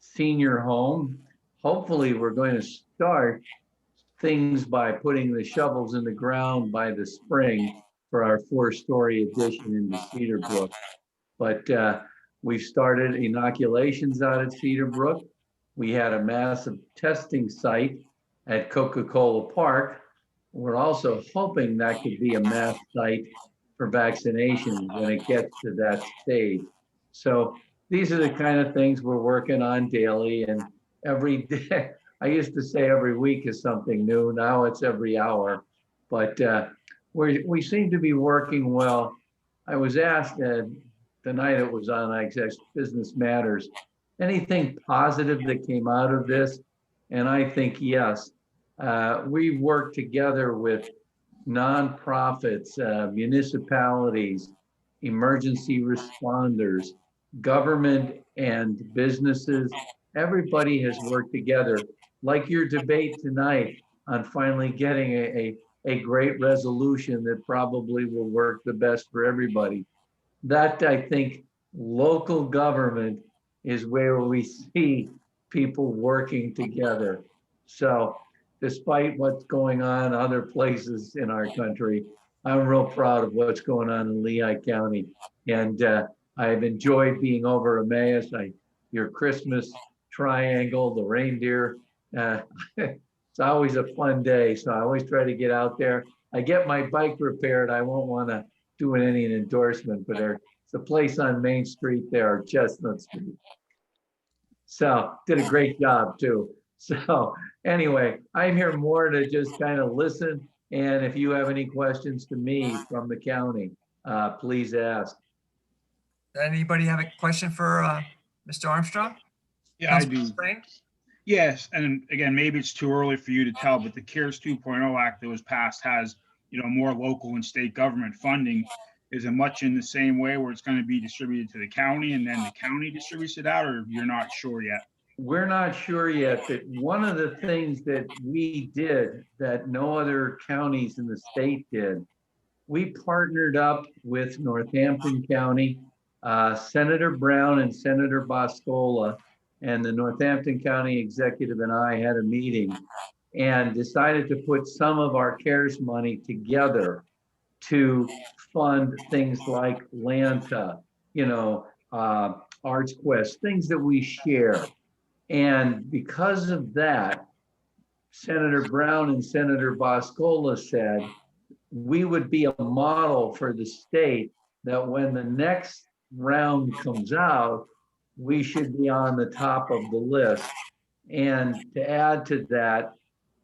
senior home, hopefully we're going to start things by putting the shovels in the ground by the spring for our 4-story addition into Cedar Brook. But we've started inoculations out at Cedar Brook. We had a massive testing site at Coca-Cola Park. We're also hoping that could be a mass site for vaccination when it gets to that stage. So these are the kind of things we're working on daily, and every day. I used to say every week is something new. Now it's every hour, but we seem to be working well. I was asked the night it was on, I guess, Business Matters, anything positive that came out of this? And I think yes. We work together with nonprofits, municipalities, emergency responders, government and businesses. Everybody has worked together, like your debate tonight, on finally getting a great resolution that probably will work the best for everybody. That, I think, local government is where we see people working together. So despite what's going on other places in our country, I'm real proud of what's going on in Lehigh County. And I've enjoyed being over Emmaus. Your Christmas triangle, the reindeer. It's always a fun day. So I always try to get out there. I get my bike repaired. I won't want to do any endorsement, but there's a place on Main Street there, Chestnut Street. So did a great job too. So anyway, I'm here more to just kind of listen. And if you have any questions to me from the county, please ask. Anybody have a question for Mr. Armstrong? Yeah, I Councilman do. Spring? Yes, and again, maybe it's too early for you to tell, but the CARES 2.0 Act that was passed has, more local and state government funding. Is it much in the same way where it's going to be distributed to the county and then the county distributes it out, or you're not sure yet? We're not sure yet, but one of the things that we did that no other counties in the state did, we partnered up with Northampton County, Senator Brown and Senator Boscola, and the Northampton County executive and I had a meeting and decided to put some of our CARES money together to fund things like Lanta, Arts Quest, things that we share. And because of that, Senator Brown and Senator Boscola said we would be a model for the state, that when the next round comes out, we should be on the top of the list. And to add to that,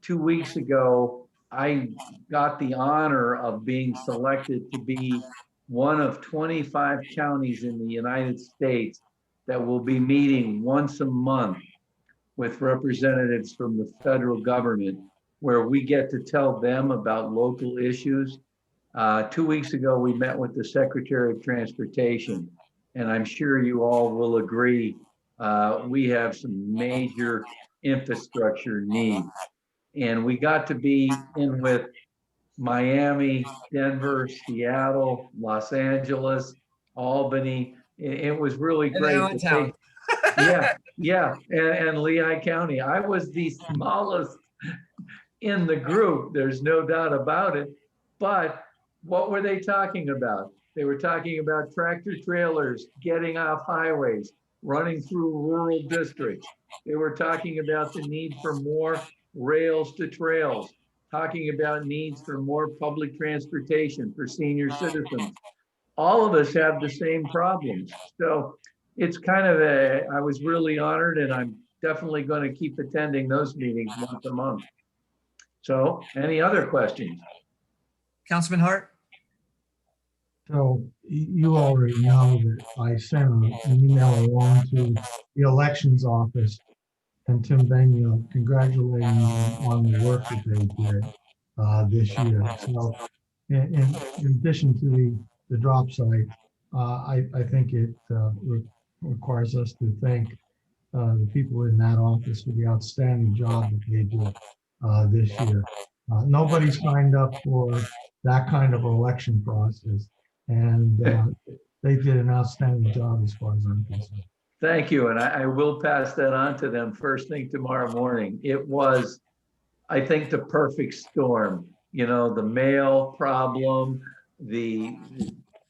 2 weeks ago, I got the honor of being selected to be one of 25 counties in the United States that will be meeting once a month with representatives from the federal government, where we get to tell them about local issues. 2 weeks ago, we met with the Secretary of Transportation, and I'm sure you all will agree, we have some major infrastructure needs. And we got to be in with Miami, Denver, Seattle, Los Angeles, Albany. It was really great. Yeah, and Lehigh County. I was the smallest in the group, there's no doubt about it. But what were they talking about? They were talking about tractor trailers getting off highways, running through rural districts. They were talking about the need for more rails to trails, talking about needs for more public transportation for senior citizens. All of us have the same problems. So it's kind of I was really honored, and I'm definitely going to keep attending those meetings once a month. So any other questions? Councilman Hart? So you already know that I sent an email along to the elections office and Tim Benio congratulating them on the work that they did this year. So in addition to the drop site, I think it requires us to thank the people in that office for the outstanding job that they did this year. Nobody signed up for that kind of election process, and they did an outstanding job as far as I'm concerned. Thank you, and I will pass that on to them first thing tomorrow morning. It was, I think, the perfect storm. You know, the mail problem,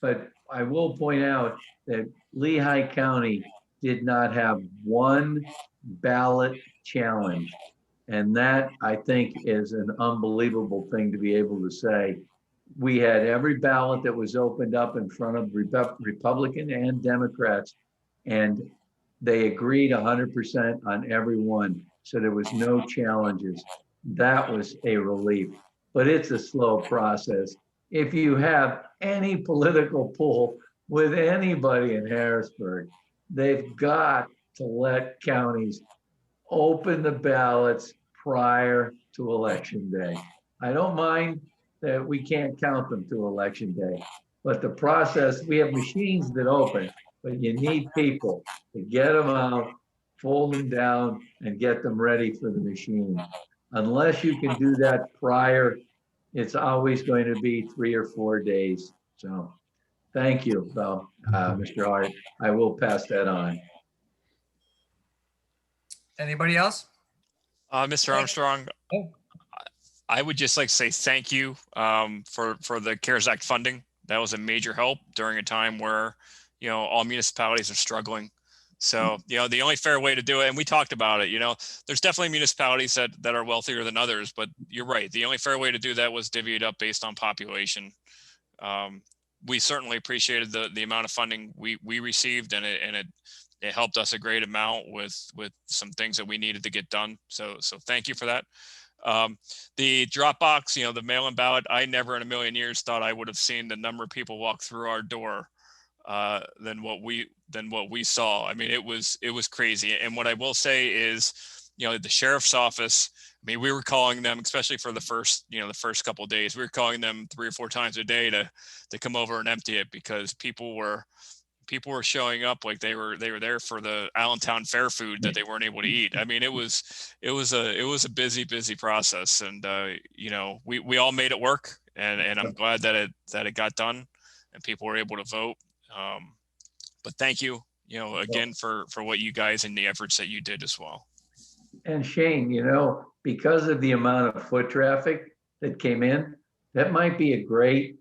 but I will point out that Lehigh County did not have one ballot challenge. And that, I think, is an unbelievable thing to be able to say. We had every ballot that was opened up in front of Republican and Democrats, and they agreed 100% on every one. So there was no challenges. That was a relief, but it's a slow process. If you have any political pull with anybody in Harrisburg, they've got to let counties open the ballots prior to election day. I don't mind that we can't count them to election day, but the process, we have machines that open, but you need people to get them out, fold them down, and get them ready for the machine. Unless you can do that prior, it's always going to be 3 or 4 days. So thank you, though, Mr. Hart. I will pass that on. Anybody else? Mr. Armstrong, I would just like to say thank you for the CARES Act funding. That was a major help during a time where, you know, all municipalities are struggling. So, you know, the only fair way to do it, and we talked about it, you know, there's definitely municipalities that are wealthier than others, but you're right. The only fair way to do that was divvy it up based on population. We certainly appreciated the amount of funding we received, and it helped us a great amount with some things that we needed to get done. So thank you for that. The drop box, you know, the mail-in ballot, I never in a million years thought I would have seen the number of people walk through our door than what we saw. I mean, it was crazy. And what I will say is, you know, the sheriff's office, I mean, we were calling them, especially for the first couple of days, we were calling them 3 or 4 times a day to come over and empty it, because people were showing up like they were there for the Allentown Fair food that they weren't able to eat. I mean, it was a busy process, and you know, we all made it work, and I'm glad that it got done and people were able to vote. But thank you, you know, again for what you guys and the efforts that you did as well. And Shane, you know, because of the amount of foot traffic that came in, that might be a great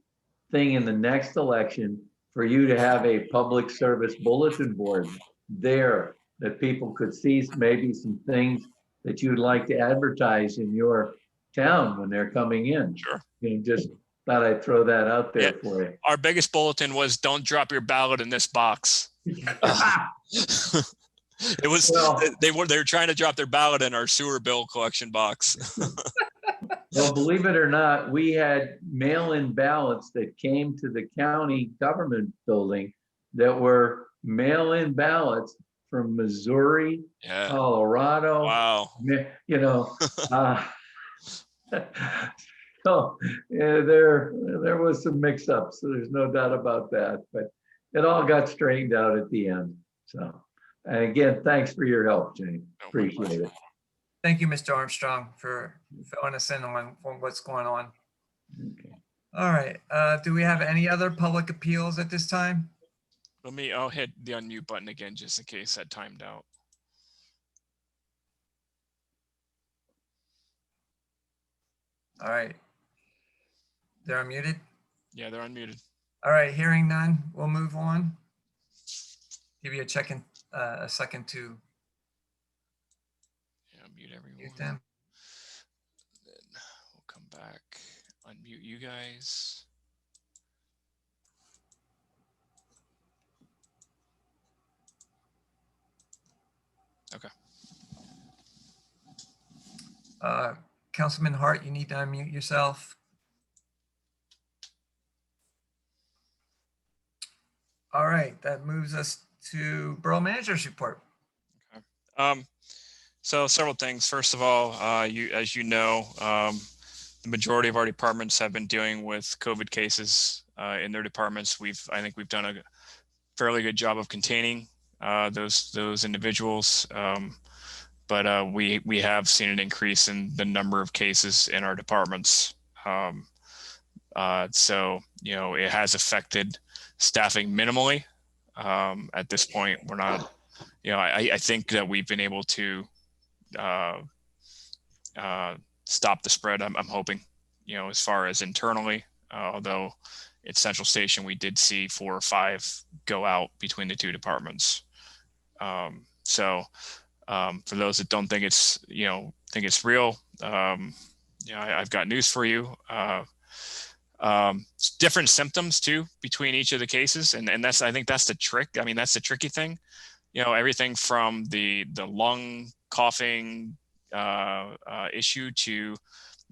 thing in the next election for you to have a public service bulletin board there that people could see maybe some things that you'd like to advertise in your town when they're coming in. Sure. You know, just thought I'd throw that out there for you. Our biggest bulletin was, don't drop your ballot in this box. It was, they were trying to drop their ballot in our sewer bill collection box. Well, believe it or not, we had mail-in ballots that came to the county government building that were mail-in ballots from Missouri, Colorado. Wow. You know, so yeah, there was some mix-ups. So there's no doubt about that, but it all got straightened out at the end. So, and again, thanks for your help, Jane. Appreciate it. Thank you, Mr. Armstrong, for filling us in on what's going on. Okay. All right. Do we have any other public appeals at this time? I'll hit the unmute button again, just in case that timed out. All right. They're unmuted? Yeah, they're unmuted. All right. Hearing none, we'll move on. Give you a second to Mute everyone. mute them. Then we'll come back, unmute you guys. Okay. Councilman Hart, you need to unmute yourself. All right, that moves us to Borough Manager's report. So several things. First of all, as you know, the majority of our departments have been dealing with COVID cases in their departments. I think we've done a fairly good job of containing those individuals. But we have seen an increase in the number of cases in our departments. So, it has affected staffing minimally. At this point, we're not, I think that we've been able to stop the spread. I'm hoping, as far as internally, although at Central Station, we did see 4 or 5 go out between the 2 departments. So for those that don't think it's, think it's real, I've got news for you. Different symptoms too between each of the cases, and I think that's the trick. I mean, that's the tricky thing. Everything from the lung coughing issue to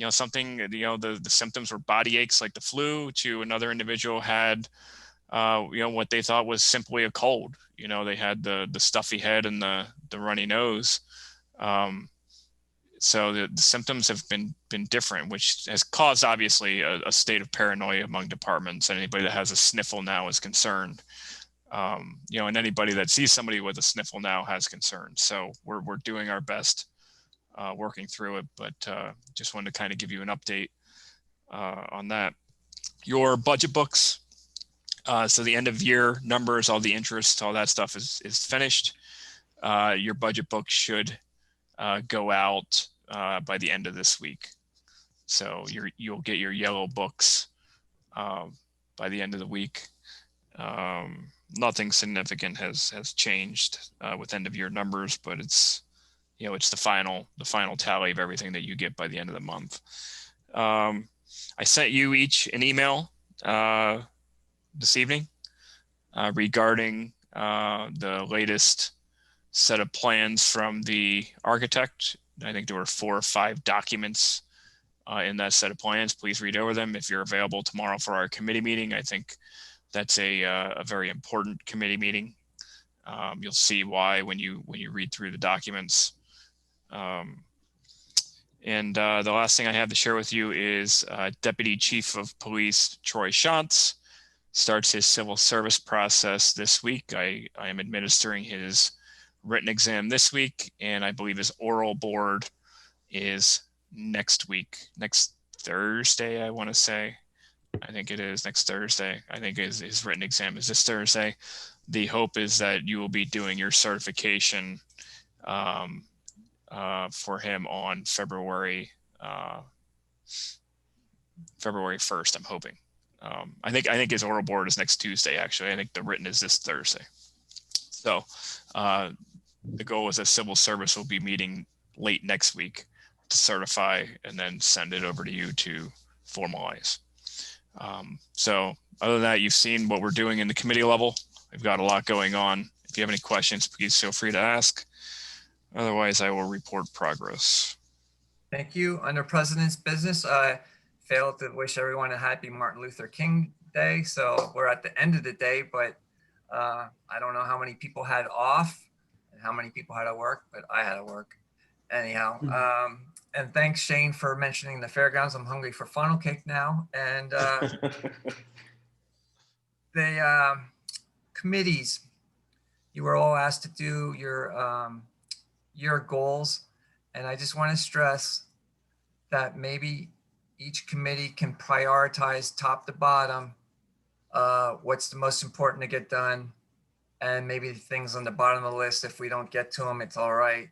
something, the symptoms were body aches like the flu, to another individual had what they thought was simply a cold. They had the stuffy head and the runny nose. So the symptoms have been different, which has caused obviously a state of paranoia among departments. Anybody that has a sniffle now is concerned. And anybody that sees somebody with a sniffle now has concerns. So we're doing our best working through it, but just wanted to kind of give you an update on that. Your budget books, so the end of year numbers, all the interest, all that stuff is finished. Your budget book should go out by the end of this week. So you'll get your yellow books by the end of the week. Nothing significant has changed with end of year numbers, but it's it's the final tally of everything that you get by the end of the month. I sent you each an email this evening regarding the latest set of plans from the architect. I think there were 4 or 5 documents in that set of plans. Please read over them if you're available tomorrow for our committee meeting. I think that's a very important committee meeting. You'll see why when you read through the documents. And the last thing I have to share with you is Deputy Chief of Police Troy Shantz starts his civil service process this week. I am administering his written exam this week, and I believe his oral board is next week, next Thursday, I want to say. I think it is next Thursday. I think his written exam is this Thursday. The hope is that you will be doing your certification for him on February 1st, I'm hoping. I think his oral board is next Tuesday, actually. I think the written is this Thursday. So the goal is that civil service will be meeting late next week to certify and then send it over to you to formalize. So other than that, you've seen what we're doing in the committee level. We've got a lot going on. If you have any questions, please feel free to ask. Otherwise, I will report progress. Thank you. Under President's Business, I failed to wish everyone a happy Martin Luther King Day. So we're at the end of the day, but I don't know how many people had off and how many people had to work, but I had to work anyhow. And thanks, Shane, for mentioning the fairgrounds. I'm hungry for funnel cake now. And the committees, you were all asked to do your goals. And I just want to stress that maybe each committee can prioritize top to bottom what's the most important to get done. And maybe things on the bottom of the list, if we don't get to them, it's all right.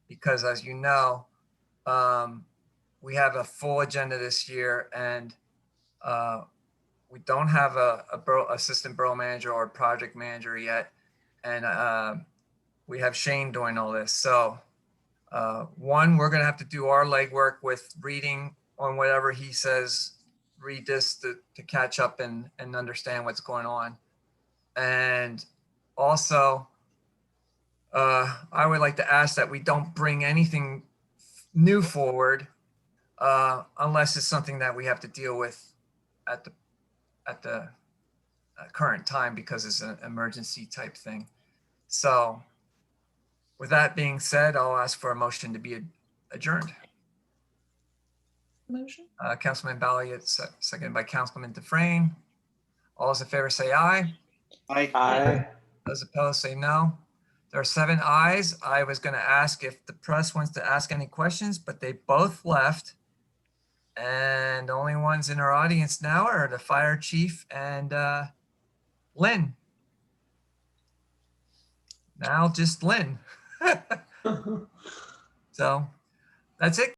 Because as you know, we have a full agenda this year, and we don't have a assistant borough manager or project manager yet. And we have Shane doing all this. So one, we're going to have to do our legwork with reading on whatever he says, read this to catch up and understand what's going on. And also, I would like to ask that we don't bring anything new forward unless it's something that we have to deal with at current time because it's an emergency type thing. So with that being said, I'll ask for a motion to be adjourned. Motion. Councilman Balliet, seconded by Councilman Dufresne. All those in favor say aye. Aye. Those opposed say no. There are 7 ayes. I was going to ask if the press wants to ask any questions, but they both left. And the only ones in our audience now are the fire chief and Lynn. Now just Lynn. So that's it.